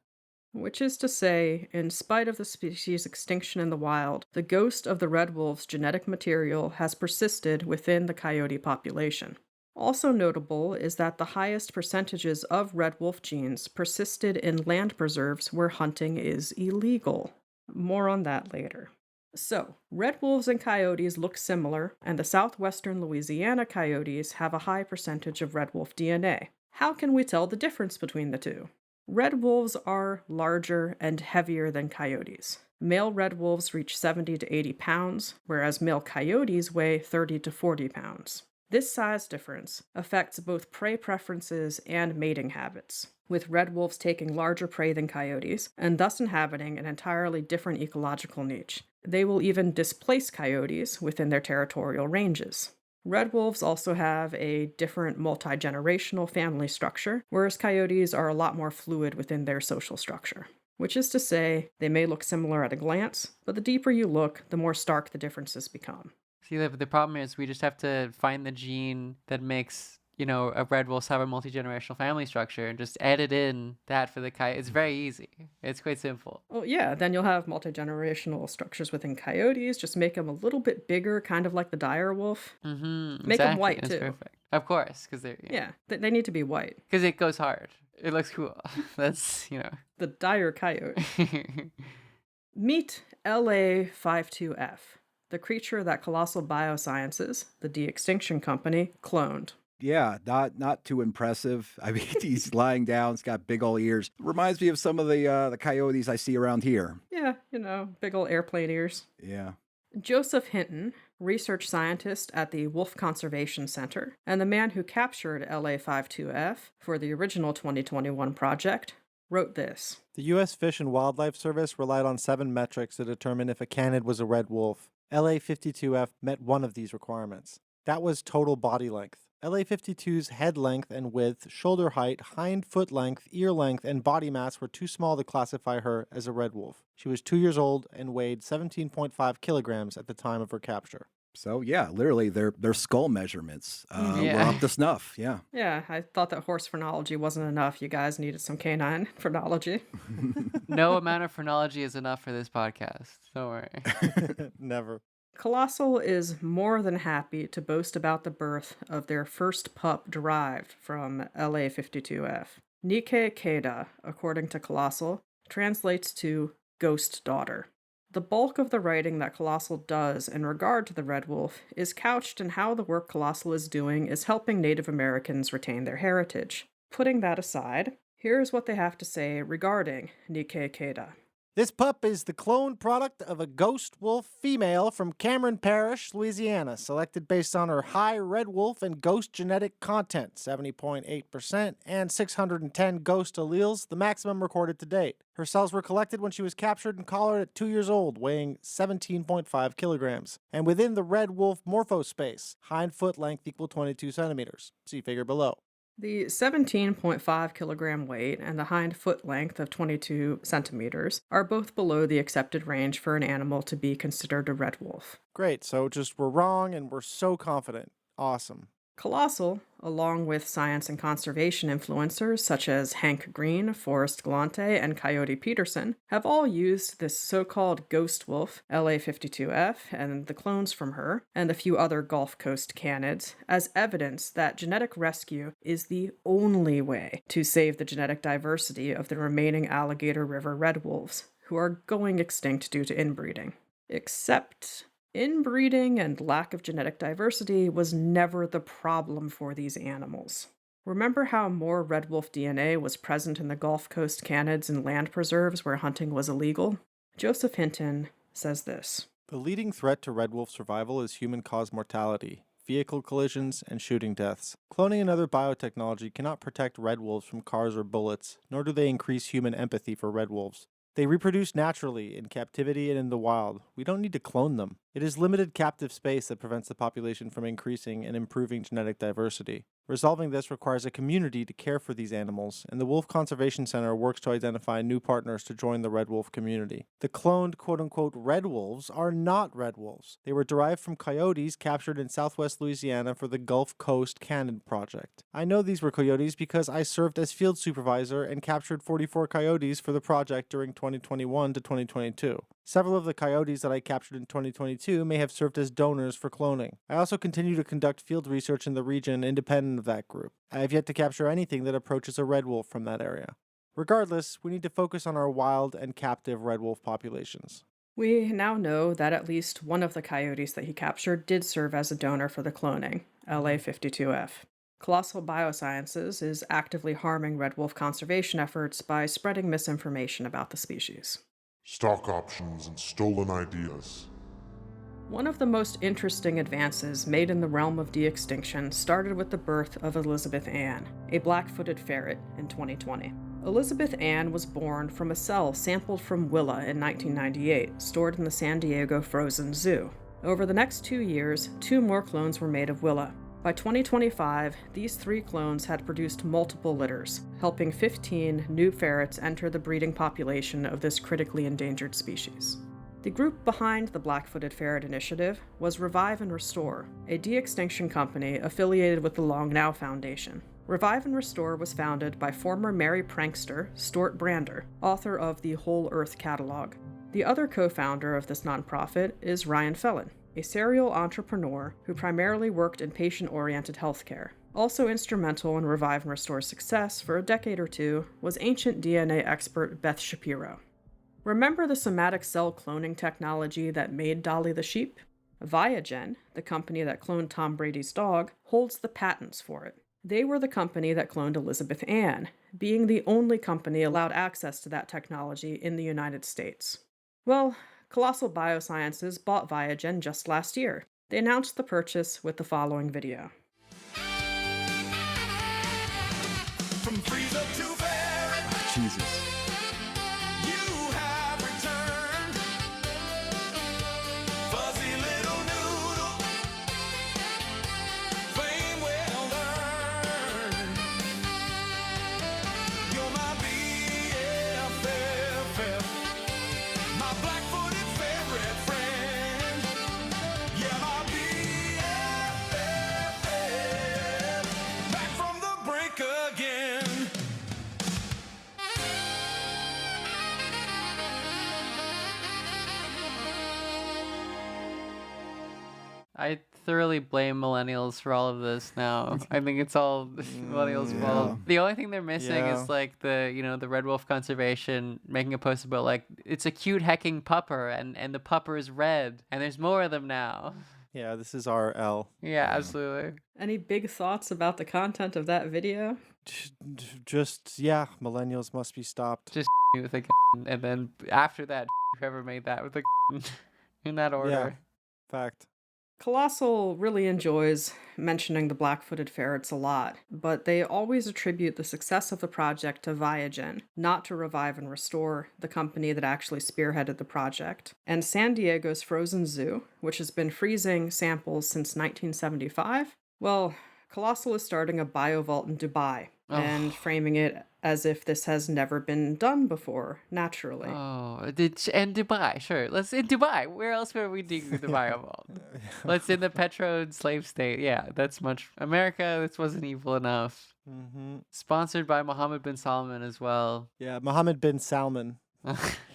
Which is to say, in spite of the species' extinction in the wild, the ghost of the red wolf's genetic material has persisted within the coyote population. Also notable is that the highest percentages of red wolf genes persisted in land preserves where hunting is illegal. More on that later. So, red wolves and coyotes look similar, and the southwestern Louisiana coyotes have a high percentage of red wolf DNA. How can we tell the difference between the two? Red wolves are larger and heavier than coyotes. Male red wolves reach 70 to 80 pounds, whereas male coyotes weigh 30 to 40 pounds. This size difference affects both prey preferences and mating habits, with red wolves taking larger prey than coyotes, and thus inhabiting an entirely different ecological niche. They will even displace coyotes within their territorial ranges. Red wolves also have a different multi-generational family structure, whereas coyotes are a lot more fluid within their social structure. Which is to say, they may look similar at a glance, but the deeper you look, the more stark the differences become. See, the problem is we just have to find the gene that makes, a red wolf have a multi-generational family structure and just edit in that for the coyote. It's very easy. It's quite simple. Well, yeah, then you'll have multi-generational structures within coyotes. Just make them a little bit bigger, kind of like the direwolf. Mm-hmm. Make them white, That's too. Perfect. Of course, because they're... Yeah, they need to be white. Because it goes hard. It looks cool. That's, The dire coyote. Meet LA52F. the creature that Colossal BioSciences, the De-Extinction company, cloned. Yeah, not too impressive. I mean, he's lying down. He's got big old ears. Reminds me of some of the coyotes I see around here. Yeah, big ol' airplane ears. Yeah. Joseph Hinton, research scientist at the Wolf Conservation Center, and the man who captured LA52F for the original 2021 project, wrote this. The U.S. Fish and Wildlife Service relied on 7 metrics to determine if a canid was a red wolf. LA52F met one of these requirements. That was total body length. LA52's head length and width, shoulder height, hind foot length, ear length, and body mass were too small to classify her as a red wolf. She was 2 years old and weighed 17.5 kilograms at the time of her capture. So yeah, literally their skull measurements were up to snuff. Yeah. Yeah, I thought that horse phrenology wasn't enough. You guys needed some canine phrenology. No amount of phrenology is enough for this podcast. Don't worry. Never. Colossal is more than happy to boast about the birth of their first pup derived from LA52F. Nike Keida, according to Colossal, translates to ghost daughter. The bulk of the writing that Colossal does in regard to the red wolf is couched in how the work Colossal is doing is helping Native Americans retain their heritage. Putting that aside, here's what they have to say regarding Nike Keida. This pup is the cloned product of a ghost wolf female from Cameron Parish, Louisiana, selected based on her high red wolf and ghost genetic content, 70.8%, and 610 ghost alleles, the maximum recorded to date. Her cells were collected when she was captured and collared at 2 years old, weighing 17.5 kilograms, and within the red wolf morphospace, hind foot length equal 22 centimeters. See figure below. The 17.5 kilogram weight and the hind foot length of 22 centimeters are both below the accepted range for an animal to be considered a red wolf. Great, so just we're wrong and we're so confident. Awesome. Colossal, along with science and conservation influencers such as Hank Green, Forrest Galante, and Coyote Peterson, have all used this so-called ghost wolf, LA52F, and the clones from her, and a few other Gulf Coast canids, as evidence that genetic rescue is the only way to save the genetic diversity of the remaining Alligator River red wolves, who are going extinct due to inbreeding. Except inbreeding and lack of genetic diversity was never the problem for these animals. Remember how more red wolf DNA was present in the Gulf Coast canids and land preserves where hunting was illegal? Joseph Hinton says this. The leading threat to red wolf survival is human-caused mortality, vehicle collisions, and shooting deaths. Cloning and other biotechnology cannot protect red wolves from cars or bullets, nor do they increase human empathy for red wolves. They reproduce naturally in captivity and in the wild. We don't need to clone them. It is limited captive space that prevents the population from increasing and improving genetic diversity. Resolving this requires a community to care for these animals, and the Wolf Conservation Center works to identify new partners to join the red wolf community. The cloned quote-unquote red wolves are not red wolves. They were derived from coyotes captured in southwest Louisiana for the Gulf Coast Canid Project. I know these were coyotes because I served as field supervisor and captured 44 coyotes for the project during 2021 to 2022. Several of the coyotes that I captured in 2022 may have served as donors for cloning. I also continue to conduct field research in the region independent of that group. I have yet to capture anything that approaches a red wolf from that area. Regardless, we need to focus on our wild and captive red wolf populations. We now know that at least one of the coyotes that he captured did serve as a donor for the cloning, LA52F. Colossal BioSciences is actively harming red wolf conservation efforts by spreading misinformation about the species. Stock options and stolen ideas. One of the most interesting advances made in the realm of de-extinction started with the birth of Elizabeth Ann, a black-footed ferret, in 2020. Elizabeth Ann was born from a cell sampled from Willa in 1998, stored in the San Diego Frozen Zoo. Over the next 2 years, 2 more clones were made of Willa. By 2025, these 3 clones had produced multiple litters, helping 15 new ferrets enter the breeding population of this critically endangered species. The group behind the Black-Footed Ferret Initiative was Revive and Restore, a de-extinction company affiliated with the Long Now Foundation. Revive and Restore was founded by former Merry prankster Stuart Brander, author of the Whole Earth Catalog. The other co-founder of this nonprofit is Ryan Fellon, a serial entrepreneur who primarily worked in patient-oriented healthcare. Also instrumental in Revive and Restore's success for a decade or two was ancient DNA expert Beth Shapiro. Remember the somatic cell cloning technology that made Dolly the sheep? Viagen, the company that cloned Tom Brady's dog, holds the patents for it. They were the company that cloned Elizabeth Ann, being the only company allowed access to that technology in the United States. Well, Colossal BioSciences bought Viagen just last year. They announced the purchase with the following video. From freezer to ferret, Jesus. you have returned. Fuzzy little noodle, flame well earned. You're my BFF, my black-footed ferret friend. Yeah, my BFF, back from the brink again. I thoroughly blame millennials for all of this now. I think it's all millennials' fault. The only thing they're missing Yeah. is like the Red Wolf Conservation making a post about like it's a cute hecking pupper and the pupper is red and there's more of them now. Yeah, this is our L. Yeah, absolutely. Any big thoughts about the content of that video? Just, yeah, millennials must be stopped. Just with a and then after that, whoever made that with a in that order. Yeah, fact. Colossal really enjoys mentioning the black-footed ferrets a lot, but they always attribute the success of the project to Viagen, not to Revive and Restore, the company that actually spearheaded the project. And San Diego's Frozen Zoo, which has been freezing samples since 1975, well, Colossal is starting a biovault in Dubai and framing it as if this has never been done before, naturally. Oh, and Dubai, sure. Let's in Dubai. Where else were we digging the biovault? Let's in the petro slave state. Yeah, that's much. America, this wasn't evil enough. Sponsored by Mohammed bin Salman as well. Yeah, Mohammed bin Salman.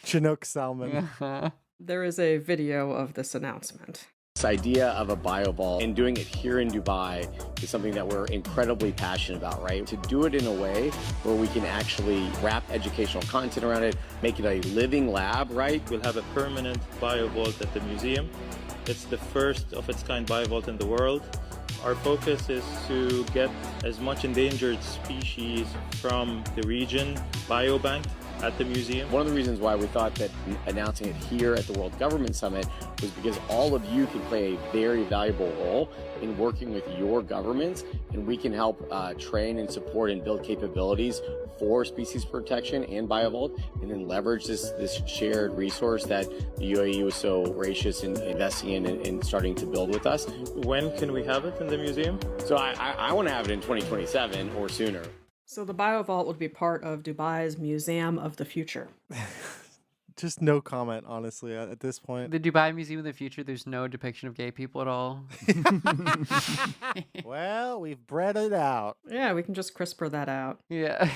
Chinook Salman. There is a video of this announcement. This idea of a biovault and doing it here in Dubai is something that we're incredibly passionate about, right? To do it in a way where we can actually wrap educational content around it, make it a living lab, right? We'll have a permanent biovault at the museum. It's the first of its kind biovault in the world. Our focus is to get as much endangered species from the region biobanked at the museum. One of the reasons why we thought that announcing it here at the World Government Summit was because all of you can play a very valuable role in working with your governments, and we can help train and support and build capabilities for species protection and biovault, and then leverage this shared resource that the UAE was so gracious in investing in and starting to build with us. When can we have it in the museum? So I want to have it in 2027 or sooner. So the biovault would be part of Dubai's Museum of the Future. Just no comment, honestly, at this point. The Dubai Museum of the Future, there's no depiction of gay people at all. Well, we've bred it out. Yeah, we can just CRISPR that out. Yeah.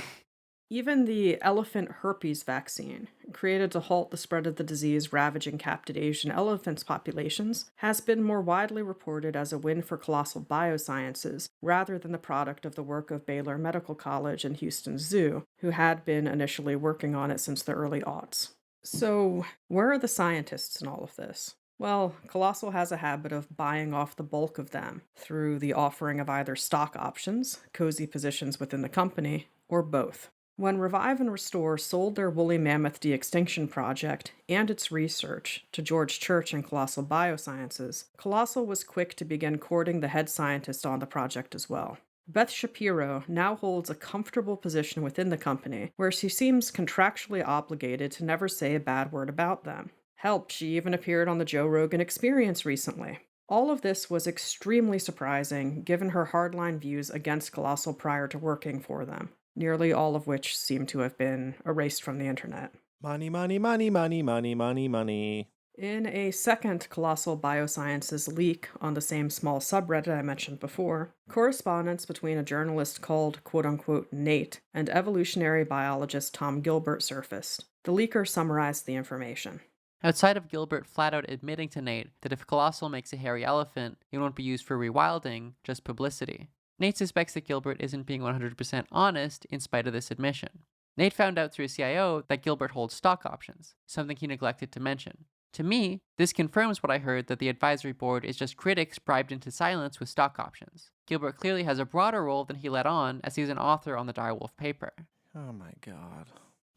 Even the elephant herpes vaccine, created to halt the spread of the disease ravaging captive Asian elephants populations, has been more widely reported as a win for Colossal BioSciences rather than the product of the work of Baylor Medical College and Houston Zoo, who had been initially working on it since the early aughts. So, where are the scientists in all of this? Well, Colossal has a habit of buying off the bulk of them through the offering of either stock options, cozy positions within the company, or both. When Revive and Restore sold their woolly mammoth de-extinction project and its research to George Church and Colossal BioSciences, Colossal was quick to begin courting the head scientist on the project as well. Beth Shapiro now holds a comfortable position within the company, where she seems contractually obligated to never say a bad word about them. Help, she even appeared on the Joe Rogan Experience recently. All of this was extremely surprising, given her hardline views against Colossal prior to working for them, nearly all of which seem to have been erased from the internet. Money, money, money, money, money, money, money. In a second Colossal BioSciences leak on the same small subreddit I mentioned before, correspondence between a journalist called quote-unquote Nate and evolutionary biologist Tom Gilbert surfaced. The leaker summarized the information. Outside of Gilbert flat out admitting to Nate that if Colossal makes a hairy elephant, it won't be used for rewilding, just publicity. Nate suspects that Gilbert isn't being 100% honest in spite of this admission. Nate found out through his CIO that Gilbert holds stock options, something he neglected to mention. To me, this confirms what I heard that the advisory board is just critics bribed into silence with stock options. Gilbert clearly has a broader role than he let on, as he's an author on the direwolf paper. Oh my god.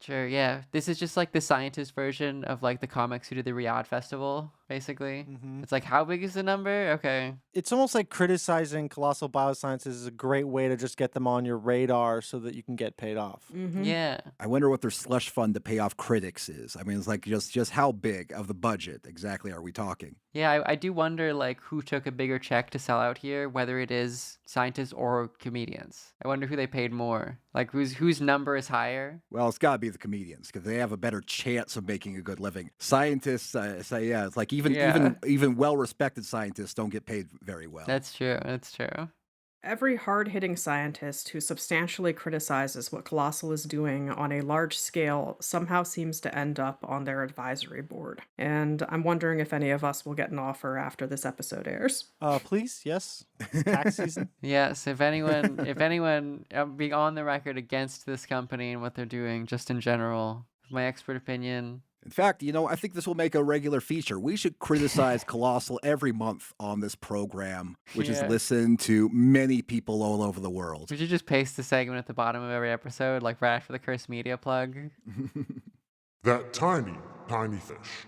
Sure, yeah. This is just like the scientist version of like the comics who did the Riyadh Festival, basically. It's like, how big is the number? Okay. It's almost like criticizing Colossal BioSciences is a great way to just get them on your radar so that you can get paid off. Yeah. I wonder what their slush fund to pay off critics is. I mean, it's like just how big of the budget exactly are we talking? Yeah, I do wonder like who took a bigger check to sell out here, whether it is scientists or comedians. I wonder who they paid more. Like whose number is higher? Well, it's got to be the comedians because they have a better chance of making a good living. Scientists say, yeah, it's like even well-respected scientists don't get paid very well. That's true. That's true. Every hard-hitting scientist who substantially criticizes what Colossal is doing on a large scale somehow seems to end up on their advisory board. And I'm wondering if any of us will get an offer after this episode airs. Please, yes. Tax season. Yes, if anyone being on the record against this company and what they're doing, just in general, my expert opinion. In fact, I think this will make a regular feature. We should criticize Colossal every month on this program, which is listened to many people all over the world. We should just paste the segment at the bottom of every episode, like right after the Cursed Media plug. That tiny, tiny fish.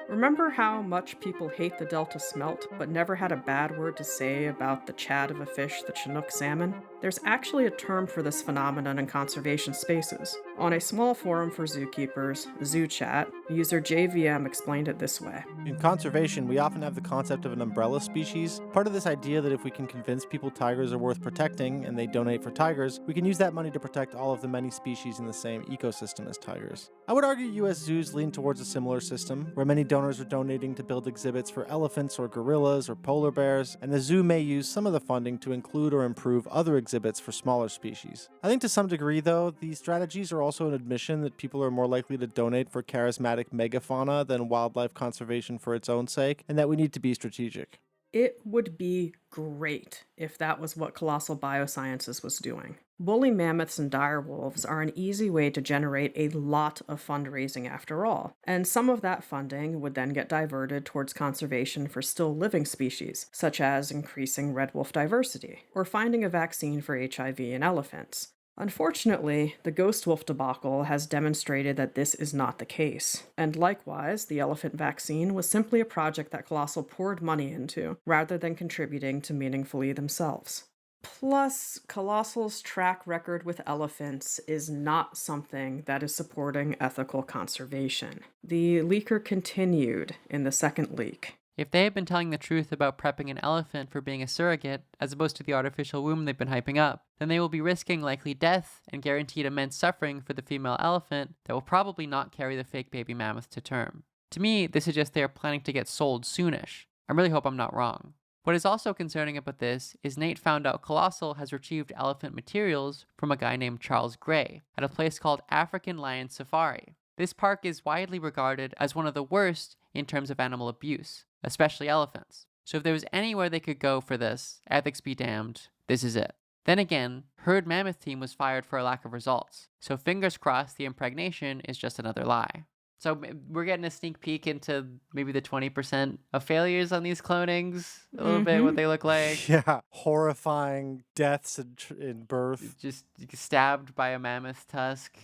Remember how much people hate the Delta smelt, but never had a bad word to say about the chat of a fish, the Chinook salmon? There's actually a term for this phenomenon in conservation spaces. On a small forum for zookeepers, ZooChat, user JVM explained it this way. In conservation, we often have the concept of an umbrella species. Part of this idea that if we can convince people tigers are worth protecting and they donate for tigers, we can use that money to protect all of the many species in the same ecosystem as tigers. I would argue US zoos lean towards a similar system, where many donors are donating to build exhibits for elephants or gorillas or polar bears, and the zoo may use some of the funding to include or improve other exhibits for smaller species. I think to some degree, though, these strategies are also an admission that people are more likely to donate for charismatic megafauna than wildlife conservation for its own sake, and that we need to be strategic. It would be great if that was what Colossal BioSciences was doing. Woolly mammoths and direwolves are an easy way to generate a lot of fundraising after all, and some of that funding would then get diverted towards conservation for still living species, such as increasing red wolf diversity, or finding a vaccine for HIV in elephants. Unfortunately, the ghost wolf debacle has demonstrated that this is not the case, and likewise, the elephant vaccine was simply a project that Colossal poured money into, rather than contributing to meaningfully themselves. Plus, Colossal's track record with elephants is not something that is supporting ethical conservation. The leaker continued in the second leak. If they had been telling the truth about prepping an elephant for being a surrogate, as opposed to the artificial womb they've been hyping up, then they will be risking likely death and guaranteed immense suffering for the female elephant that will probably not carry the fake baby mammoth to term. To me, this suggests they are planning to get sold soonish. I really hope I'm not wrong. What is also concerning about this is Nate found out Colossal has retrieved elephant materials from a guy named Charles Gray at a place called African Lion Safari. This park is widely regarded as one of the worst in terms of animal abuse, especially elephants. So if there was anywhere they could go for this, ethics be damned, this is it. Then again, Herd Mammoth team was fired for a lack of results. So fingers crossed the impregnation is just another lie. So we're getting a sneak peek into maybe the 20% of failures on these clonings, a little bit what they look like. Yeah, horrifying deaths in birth. Just stabbed by a mammoth tusk.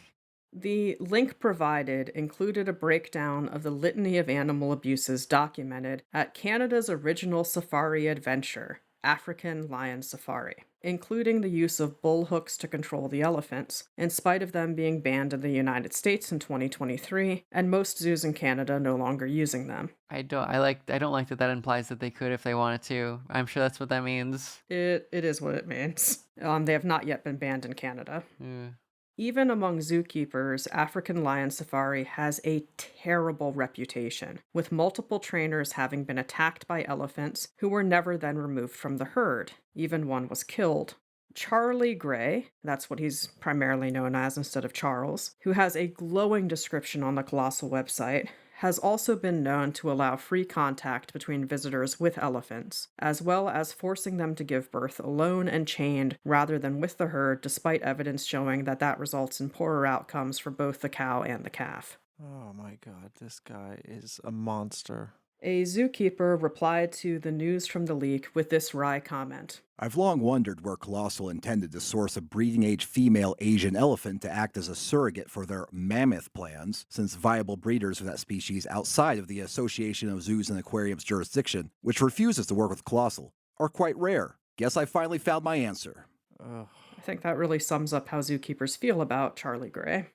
The link provided included a breakdown of the litany of animal abuses documented at Canada's original safari adventure, African Lion Safari, including the use of bull hooks to control the elephants, in spite of them being banned in the United States in 2023, and most zoos in Canada no longer using them. I don't like that implies that they could if they wanted to. I'm sure that's what that means. It is what it means. They have not yet been banned in Canada. Yeah. Even among zookeepers, African Lion Safari has a terrible reputation, with multiple trainers having been attacked by elephants who were never then removed from the herd. Even one was killed. Charlie Gray, that's what he's primarily known as instead of Charles, who has a glowing description on the Colossal website, has also been known to allow free contact between visitors with elephants, as well as forcing them to give birth alone and chained rather than with the herd, despite evidence showing that results in poorer outcomes for both the cow and the calf. Oh my god, this guy is a monster. A zookeeper replied to the news from the leak with this wry comment. I've long wondered where Colossal intended to source a breeding-age female Asian elephant to act as a surrogate for their mammoth plans, since viable breeders of that species outside of the Association of Zoos and Aquariums jurisdiction, which refuses to work with Colossal, are quite rare. Guess I finally found my answer. Ugh. I think that really sums up how zookeepers feel about Charlie Gray.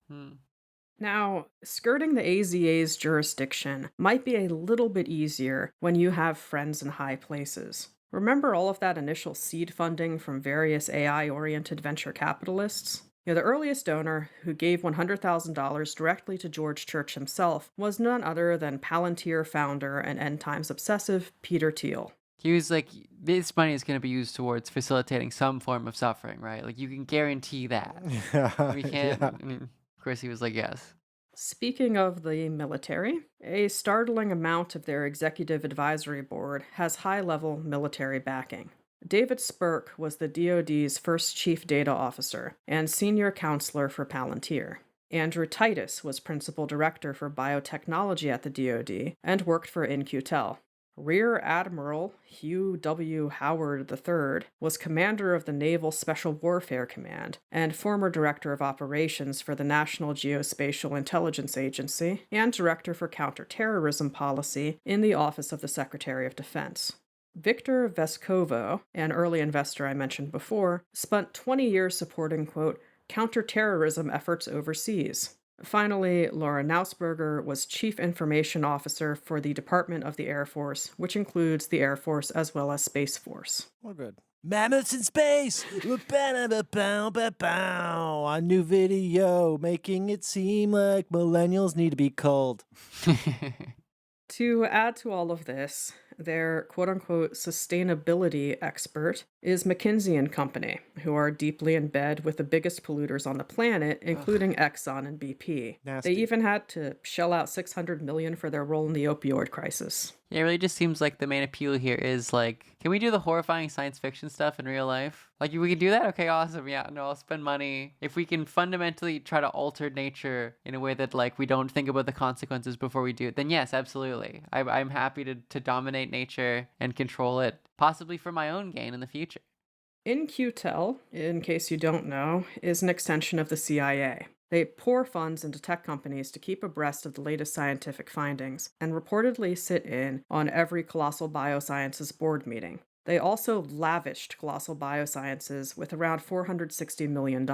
Now, skirting the AZA's jurisdiction might be a little bit easier when you have friends in high places. Remember all of that initial seed funding from various AI-oriented venture capitalists? The earliest donor, who gave $100,000 directly to George Church himself, was none other than Palantir founder and end times obsessive Peter Thiel. He was like, this money is going to be used towards facilitating some form of suffering, right? Like, you can guarantee that. We can't. Yeah. I mean, of course, he was like, yes. Speaking of the military, a startling amount of their executive advisory board has high-level military backing. David Spirk was the DoD's first chief data officer and senior counselor for Palantir. Andrew Titus was principal director for biotechnology at the DoD and worked for In-Q-Tel. Rear Admiral Hugh W. Howard III was commander of the Naval Special Warfare Command and former director of operations for the National Geospatial Intelligence Agency and director for counterterrorism policy in the Office of the Secretary of Defense. Victor Vescovo, an early investor I mentioned before, spent 20 years supporting, quote, counterterrorism efforts overseas. Finally, Laura Nausberger was Chief Information Officer for the Department of the Air Force, which includes the Air Force as well as Space Force. Well, good. Mammoths in space! A new video making it seem like millennials need to be culled. To add to all of this, their quote-unquote sustainability expert is McKinsey & Company, who are deeply in bed with the biggest polluters on the planet, including Exxon and BP. Nasty. They even had to shell out $600 million for their role in the opioid crisis. Yeah, it really just seems like the main appeal here is like, can we do the horrifying science fiction stuff in real life? Like, if we can do that, okay, awesome. Yeah, no, I'll spend money. If we can fundamentally try to alter nature in a way that, like, we don't think about the consequences before we do it, then yes, absolutely. I'm happy to dominate nature and control it, possibly for my own gain in the future. In-Q-Tel, in case you don't know, is an extension of the CIA. They pour funds into tech companies to keep abreast of the latest scientific findings, and reportedly sit in on every Colossal BioSciences board meeting. They also lavished Colossal BioSciences with around $460 million,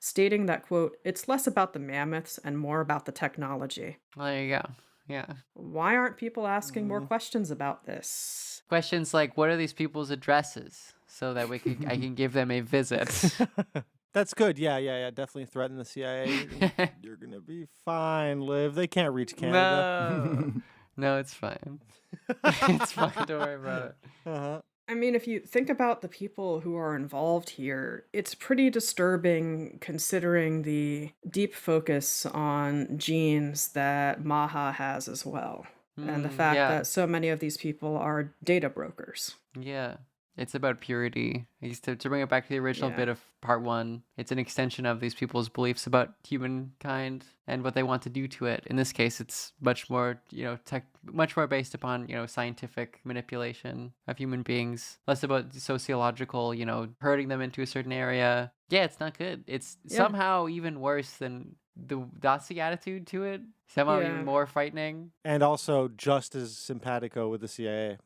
stating that, quote, it's less about the mammoths and more about the technology. Well, there you go. Yeah. Why aren't people asking more questions about this? Questions like, what are these people's addresses? So that I can give them a visit. That's good. Yeah. Definitely threaten the CIA. You're going to be fine, Liv. They can't reach Canada. No, it's fine. It's fine. Don't worry about it. Uh-huh. I mean, if you think about the people who are involved here, it's pretty disturbing considering the deep focus on genes that Maha has as well. And the fact that so many of these people are data brokers. Yeah. It's about purity. To bring it back to the original bit of part one, it's an extension of these people's beliefs about humankind and what they want to do to it. In this case, it's much more, much more based upon, scientific manipulation of human beings, less about sociological, herding them into a certain area. Yeah, it's not good. It's somehow even worse than that's the attitude to it. Somehow even more frightening. And also just as simpatico with the CIA.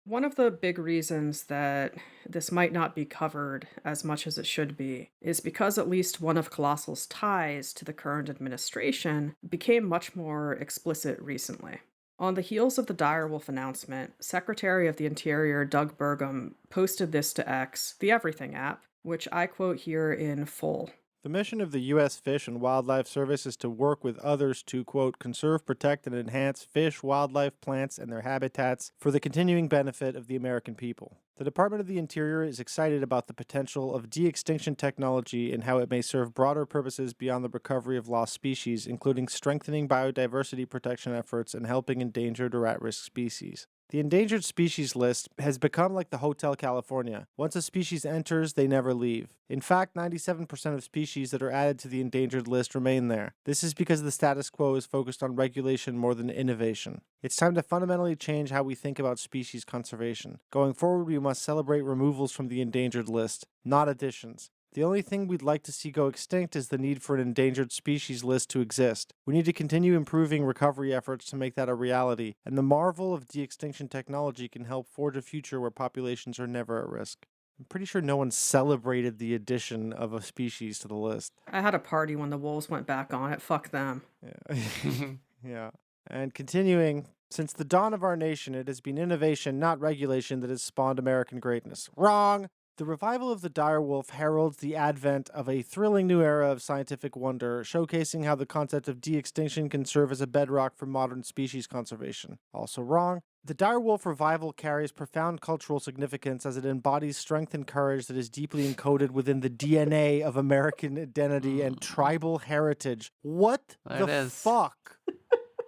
One of the big reasons that this might not be covered as much as it should be is because at least one of Colossal's ties to the current administration became much more explicit recently. On the heels of the direwolf announcement, Secretary of the Interior Doug Burgum posted this to X, the Everything app, which I quote here in full. The mission of the U.S. Fish and Wildlife Service is to work with others to, quote, conserve, protect, and enhance fish, wildlife, plants, and their habitats for the continuing benefit of the American people. The Department of the Interior is excited about the potential of de-extinction technology and how it may serve broader purposes beyond the recovery of lost species, including strengthening biodiversity protection efforts and helping endangered or at-risk species. The endangered species list has become like the Hotel California. Once a species enters, they never leave. In fact, 97% of species that are added to the endangered list remain there. This is because the status quo is focused on regulation more than innovation. It's time to fundamentally change how we think about species conservation. Going forward, we must celebrate removals from the endangered list, not additions. The only thing we'd like to see go extinct is the need for an endangered species list to exist. We need to continue improving recovery efforts to make that a reality, and the marvel of de-extinction technology can help forge a future where populations are never at risk. I'm pretty sure no one celebrated the addition of a species to the list. I had a party when the wolves went back on it. Fuck them. Yeah. Yeah. And continuing, since the dawn of our nation, it has been innovation, not regulation, that has spawned American greatness. Wrong! The revival of the direwolf heralds the advent of a thrilling new era of scientific wonder, showcasing how the concept of de-extinction can serve as a bedrock for modern species conservation. Also wrong. The direwolf revival carries profound cultural significance as it embodies strength and courage that is deeply encoded within the DNA of American identity and tribal heritage. What the fuck?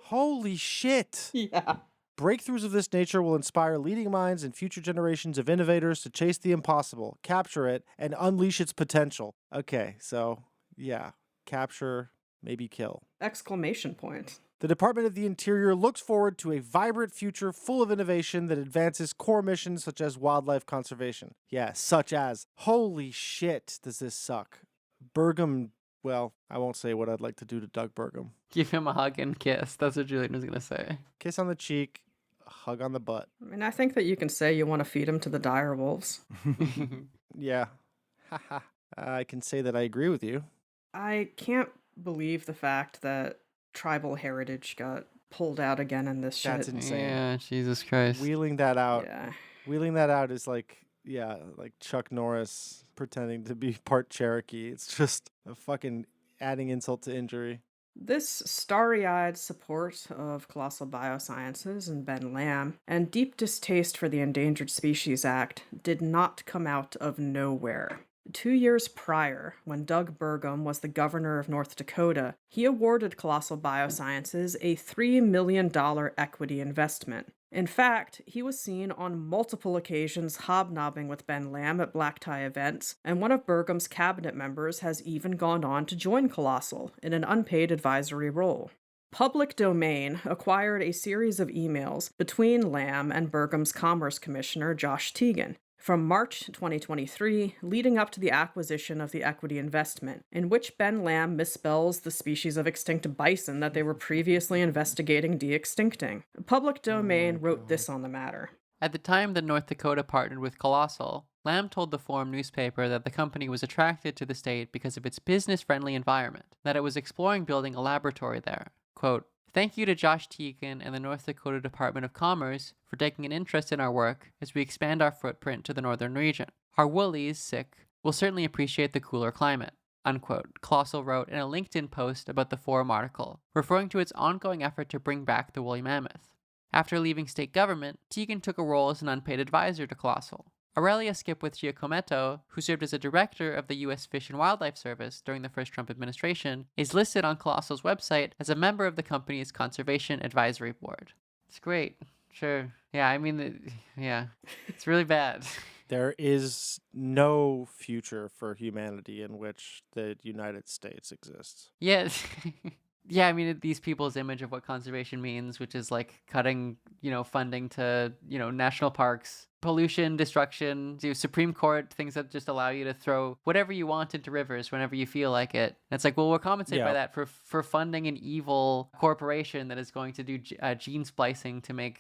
Holy shit. Yeah. Breakthroughs of this nature will inspire leading minds and future generations of innovators to chase the impossible, capture it, and unleash its potential. Okay, so, yeah. Capture, maybe kill. Exclamation point. The Department of the Interior looks forward to a vibrant future full of innovation that advances core missions such as wildlife conservation. Yeah, such as. Holy shit, does this suck. Burgum, well, I won't say what I'd like to do to Doug Burgum. Give him a hug and kiss. That's what Julian was going to say. Kiss on the cheek, a hug on the butt. I mean, I think that you can say you want to feed him to the dire wolves. Yeah. Haha. I can say that I agree with you. I can't believe the fact that tribal heritage got pulled out again in this shit. That's insane. Yeah, Jesus Christ. Wheeling that out. Yeah. Wheeling that out is like, yeah, like Chuck Norris pretending to be part Cherokee. It's just a fucking adding insult to injury. This starry-eyed support of Colossal BioSciences and Ben Lamm and deep distaste for the Endangered Species Act did not come out of nowhere. 2 years prior, when Doug Burgum was the governor of North Dakota, he awarded Colossal BioSciences a $3 million equity investment. In fact, he was seen on multiple occasions hobnobbing with Ben Lamm at black tie events, and one of Burgum's cabinet members has even gone on to join Colossal in an unpaid advisory role. Public Domain acquired a series of emails between Lamm and Burgum's Commerce Commissioner Josh Teagan from March 2023, leading up to the acquisition of the equity investment, in which Ben Lamm misspells the species of extinct bison that they were previously investigating de-extincting. Public Domain wrote this on the matter. At the time that North Dakota partnered with Colossal, Lamm told the Forum newspaper that the company was attracted to the state because of its business-friendly environment, that it was exploring building a laboratory there. Quote, "Thank you to Josh Teagan and the North Dakota Department of Commerce for taking an interest in our work as we expand our footprint to the northern region. Our woolies, will certainly appreciate the cooler climate," unquote, Colossal wrote in a LinkedIn post about the Forum article, referring to its ongoing effort to bring back the woolly mammoth. After leaving state government, Teagan took a role as an unpaid advisor to Colossal. Aurelia Skipwith-Giacometto, who served as a director of the U.S. Fish and Wildlife Service during the first Trump administration, is listed on Colossal's website as a member of the company's Conservation Advisory Board. It's great. Sure. Yeah, I mean, yeah, it's really bad. There is no future for humanity in which the United States exists. Yeah. Yeah, I mean, these people's image of what conservation means, which is like cutting, funding to, national parks, pollution, destruction, Supreme Court, things that just allow you to throw whatever you want into rivers whenever you feel like it. And it's like, well, we're compensated by that for funding an evil corporation that is going to do gene splicing to make,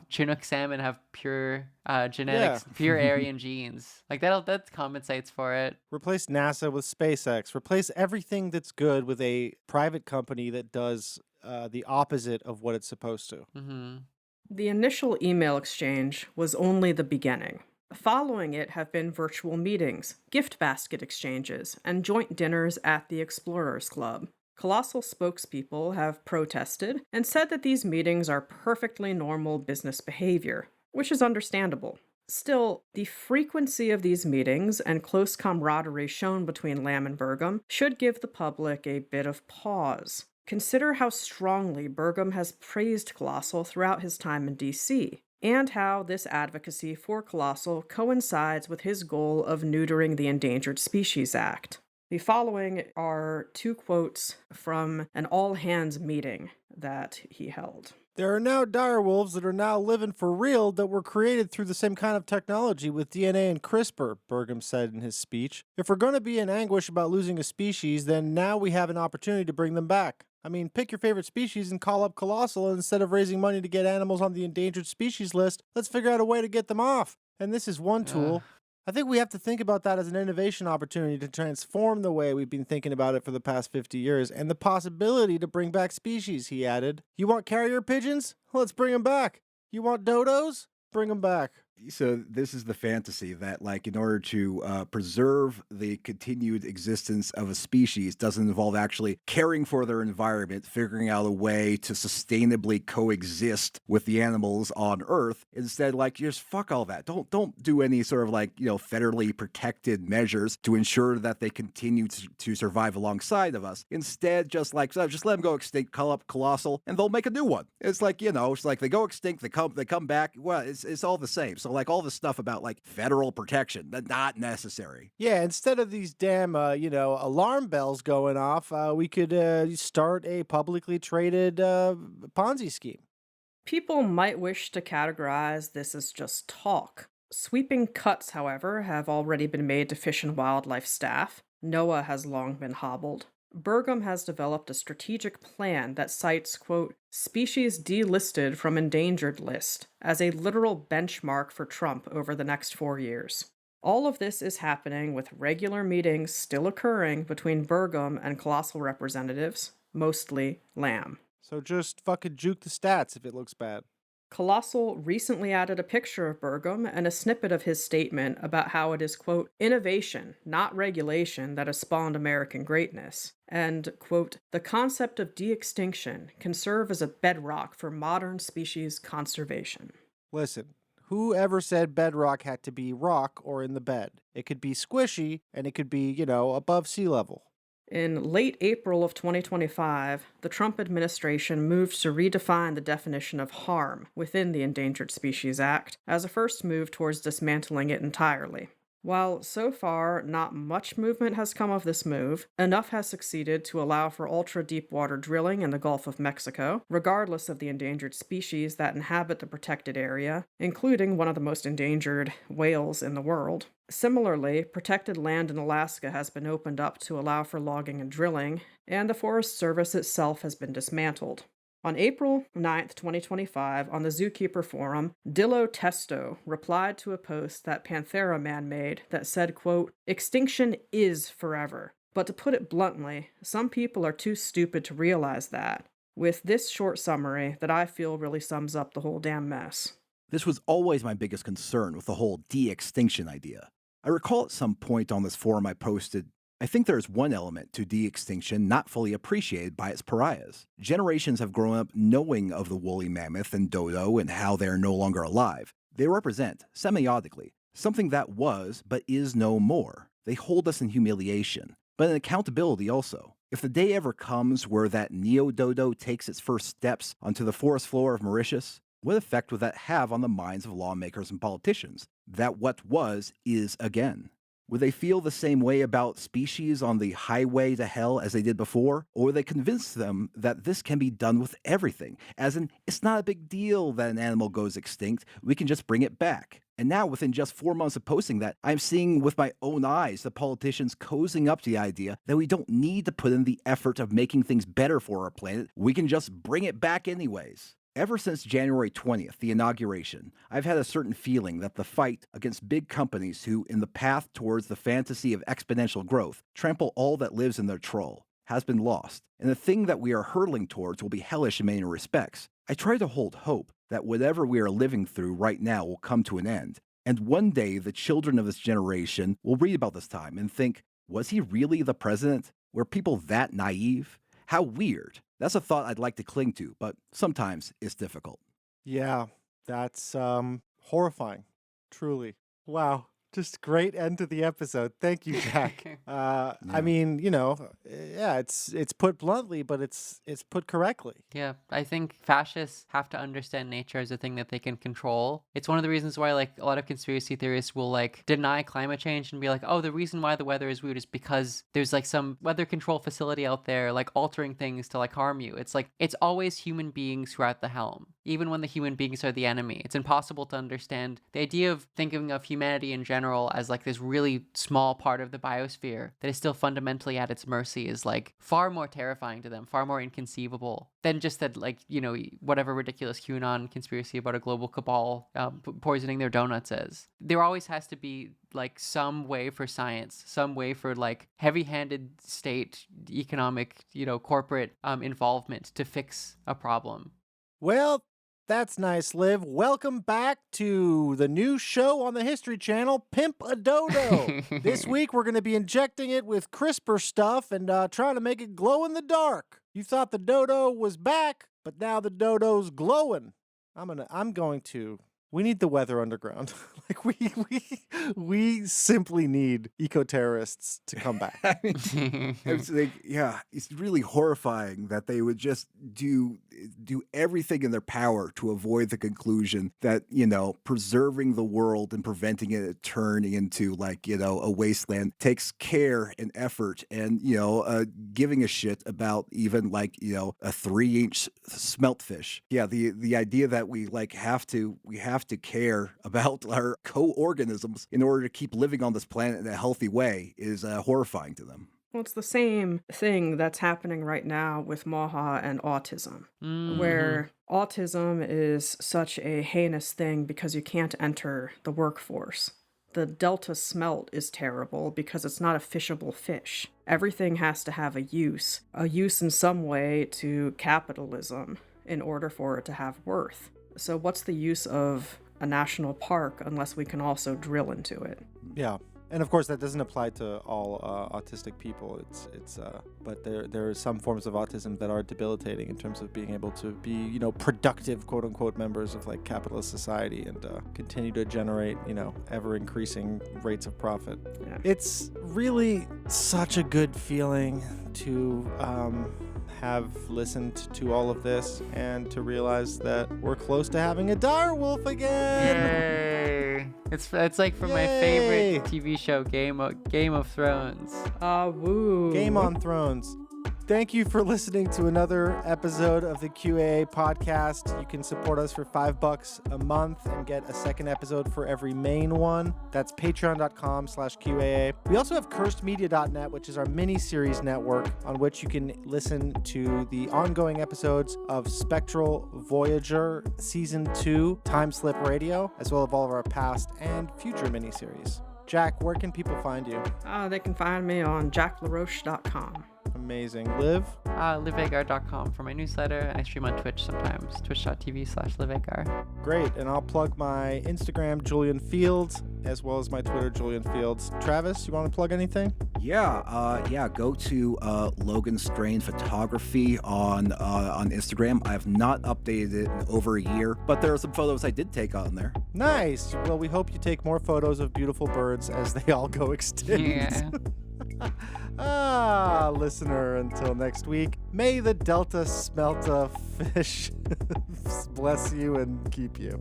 Chinook salmon have pure genetics, pure Aryan genes. Like that compensates for it. Replace NASA with SpaceX. Replace everything that's good with a private company that does the opposite of what it's supposed to. Mm-hmm. The initial email exchange was only the beginning. Following it have been virtual meetings, gift basket exchanges, and joint dinners at the Explorers Club. Colossal spokespeople have protested and said that these meetings are perfectly normal business behavior, which is understandable. Still, the frequency of these meetings and close camaraderie shown between Lamm and Burgum should give the public a bit of pause. Consider how strongly Burgum has praised Colossal throughout his time in D.C. and how this advocacy for Colossal coincides with his goal of neutering the Endangered Species Act. The following are 2 quotes from an all-hands meeting that he held. There are now direwolves that are now living for real that were created through the same kind of technology with DNA and CRISPR, Burgum said in his speech. If we're going to be in anguish about losing a species, then now we have an opportunity to bring them back. I mean, pick your favorite species and call up Colossal, and instead of raising money to get animals on the endangered species list, let's figure out a way to get them off. And this is one tool. I think we have to think about that as an innovation opportunity to transform the way we've been thinking about it for the past 50 years, and the possibility to bring back species, he added. You want carrier pigeons? Let's bring them back. You want dodos? Bring them back. So this is the fantasy that, like, in order to preserve the continued existence of a species doesn't involve actually caring for their environment, figuring out a way to sustainably coexist with the animals on Earth. Instead, like, just fuck all that. Don't do any sort of, like, federally protected measures to ensure that they continue to survive alongside of us. Instead, just let them go extinct, call up Colossal, and they'll make a new one. It's like, it's like they go extinct, they come back. Well, it's all the same. So, like, all this stuff about, like, federal protection, that's not necessary. Yeah, instead of these damn, alarm bells going off, we could start a publicly traded Ponzi scheme. People might wish to categorize this as just talk. Sweeping cuts, however, have already been made to Fish and Wildlife staff. NOAA has long been hobbled. Burgum has developed a strategic plan that cites, quote, species delisted from endangered list as a literal benchmark for Trump over the next 4 years. All of this is happening with regular meetings still occurring between Burgum and Colossal representatives, mostly Lamm. So just fucking juke the stats if it looks bad. Colossal recently added a picture of Burgum and a snippet of his statement about how it is, quote, innovation, not regulation, that has spawned American greatness, and, quote, the concept of de-extinction can serve as a bedrock for modern species conservation. Listen, whoever said bedrock had to be rock or in the bed? It could be squishy, and it could be, above sea level. In late April of 2025, the Trump administration moved to redefine the definition of harm within the Endangered Species Act as a first move towards dismantling it entirely. While so far not much movement has come of this move, enough has succeeded to allow for ultra-deepwater drilling in the Gulf of Mexico, regardless of the endangered species that inhabit the protected area, including one of the most endangered whales in the world. Similarly, protected land in Alaska has been opened up to allow for logging and drilling, and the Forest Service itself has been dismantled. On April 9th, 2025, on the Zookeeper Forum, Dillo Testo replied to a post that Panthera Man made that said, quote, extinction is forever. But to put it bluntly, some people are too stupid to realize that. With this short summary that I feel really sums up the whole damn mess. This was always my biggest concern with the whole de-extinction idea. I recall at some point on this forum I posted, I think there is one element to de-extinction not fully appreciated by its pariahs. Generations have grown up knowing of the woolly mammoth and dodo and how they are no longer alive. They represent, semiotically, something that was but is no more. They hold us in humiliation, but in accountability also. If the day ever comes where that neo-dodo takes its first steps onto the forest floor of Mauritius, what effect would that have on the minds of lawmakers and politicians? That what was is again. Would they feel the same way about species on the highway to hell as they did before? Or would they convince them that this can be done with everything? As in, it's not a big deal that an animal goes extinct, we can just bring it back. And now, within just 4 months of posting that, I'm seeing with my own eyes the politicians cozying up to the idea that we don't need to put in the effort of making things better for our planet, we can just bring it back anyways. Ever since January 20th, the inauguration, I've had a certain feeling that the fight against big companies who, in the path towards the fantasy of exponential growth, trample all that lives in their troll, has been lost, and the thing that we are hurtling towards will be hellish in many respects. I try to hold hope that whatever we are living through right now will come to an end, and one day the children of this generation will read about this time and think, was he really the president? Were people that naive? How weird. That's a thought I'd like to cling to, but sometimes it's difficult. Yeah, that's horrifying. Truly. Wow. Just great end to the episode. Thank you, Jack. I mean, it's put bluntly, but it's put correctly. Yeah, I think fascists have to understand nature as a thing that they can control. It's one of the reasons why, like, a lot of conspiracy theorists will, like, deny climate change and be like, oh, the reason why the weather is weird is because there's, like, some weather control facility out there, like, altering things to, like, harm you. It's like, it's always human beings who are at the helm, even when the human beings are the enemy. It's impossible to understand the idea of thinking of humanity in general as like this really small part of the biosphere that is still fundamentally at its mercy is like far more terrifying to them, far more inconceivable than just that, like, whatever ridiculous QAnon conspiracy about a global cabal poisoning their donuts is. There always has to be like some way for science, some way for like heavy-handed state economic, corporate involvement to fix a problem. Well, that's nice, Liv. Welcome back to the new show on the History Channel, Pimp a Dodo. This week, we're going to be injecting it with CRISPR stuff and trying to make it glow in the dark. You thought the dodo was back, but now the dodo's glowing. We need the weather underground. Like we simply need eco-terrorists to come back. I mean, it's like, it's really horrifying that they would just do everything in their power to avoid the conclusion that, preserving the world and preventing it turning into like, a wasteland takes care and effort and, giving a shit about even like, a 3-inch smelt fish. Yeah. The idea that we have to care about our co-organisms in order to keep living on this planet in a healthy way is horrifying to them. Well, it's the same thing that's happening right now with MAHA and autism, where autism is such a heinous thing because you can't enter the workforce. The delta smelt is terrible because it's not a fishable fish. Everything has to have a use in some way to capitalism in order for it to have worth. So what's the use of a national park unless we can also drill into it? Yeah. And of course, that doesn't apply to all autistic people. But there are some forms of autism that are debilitating in terms of being able to be, productive, quote unquote, members of like capitalist society and continue to generate, ever increasing rates of profit. Yeah. It's really such a good feeling to have listened to all of this and to realize that we're close to having a direwolf again. Yay! It's like from my favorite TV show, Game of Thrones. Woo! Game on Thrones. Thank you for listening to another episode of the QAA podcast. You can support us for $5 a month and get a second episode for every main one. That's patreon.com/QAA. We also have cursedmedia.net, which is our mini-series network on which you can listen to the ongoing episodes of Spectral Voyager Season 2 Time Slip Radio, as well as all of our past and future mini-series. Jack, where can people find you? They can find me on jacklaroche.com. Amazing. Liv? LivAgar.com for my newsletter. I stream on Twitch sometimes, twitch.tv/LivAgar. Great. And I'll plug my Instagram, Julian Fields, as well as my Twitter, Julian Fields. Travis, you want to plug anything? Yeah. Go to Logan Strain Photography on Instagram. I have not updated it in over a year, but there are some photos I did take on there. Nice. Well, we hope you take more photos of beautiful birds as they all go extinct. Yeah. Listener, until next week, may the Delta Smelta fish bless you and keep you.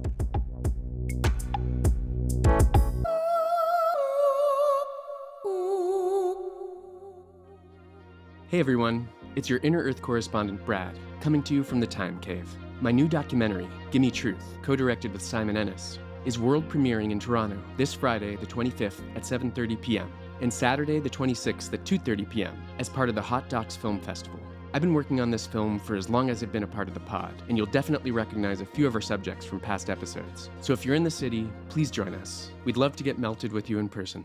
Hey everyone, it's your Inner Earth correspondent Brad, coming to you from the Time Cave. My new documentary, Gimmie Truth, co-directed with Simon Ennis, is world premiering in Toronto this Friday, the 25th at 7:30 p.m. and Saturday, the 26th at 2:30 p.m. as part of the Hot Docs Film Festival. I've been working on this film for as long as I've been a part of the pod, and you'll definitely recognize a few of our subjects from past episodes. So if you're in the city, please join us. We'd love to get melted with you in person.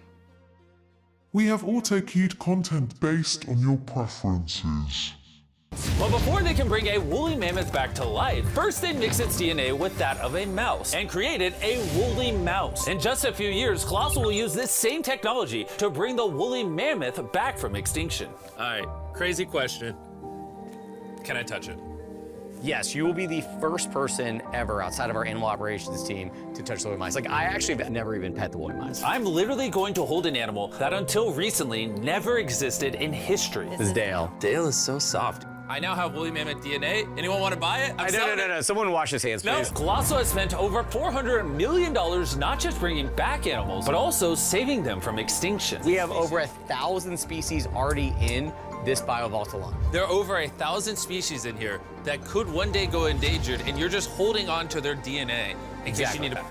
We have auto-queued content based on your preferences. But before they can bring a woolly mammoth back to life, first they mix its DNA with that of a mouse and created a woolly mouse. In just a few years, Colossal will use this same technology to bring the woolly mammoth back from extinction. All right, crazy question. Can I touch it? Yes, you will be the first person ever outside of our animal operations team to touch the woolly mice. Like, I actually have never even pet the woolly mice. I'm literally going to hold an animal that until recently never existed in history. This is Dale. Dale is so soft. I now have woolly mammoth DNA. Anyone want to buy it? No. Someone wash his hands, please. Colossal has spent over $400 million not just bringing back animals, but also saving them from extinction. We have over 1,000 species already in this biovault alone. There are over 1,000 species in here that could one day go endangered, and you're just holding on to their DNA in case you need to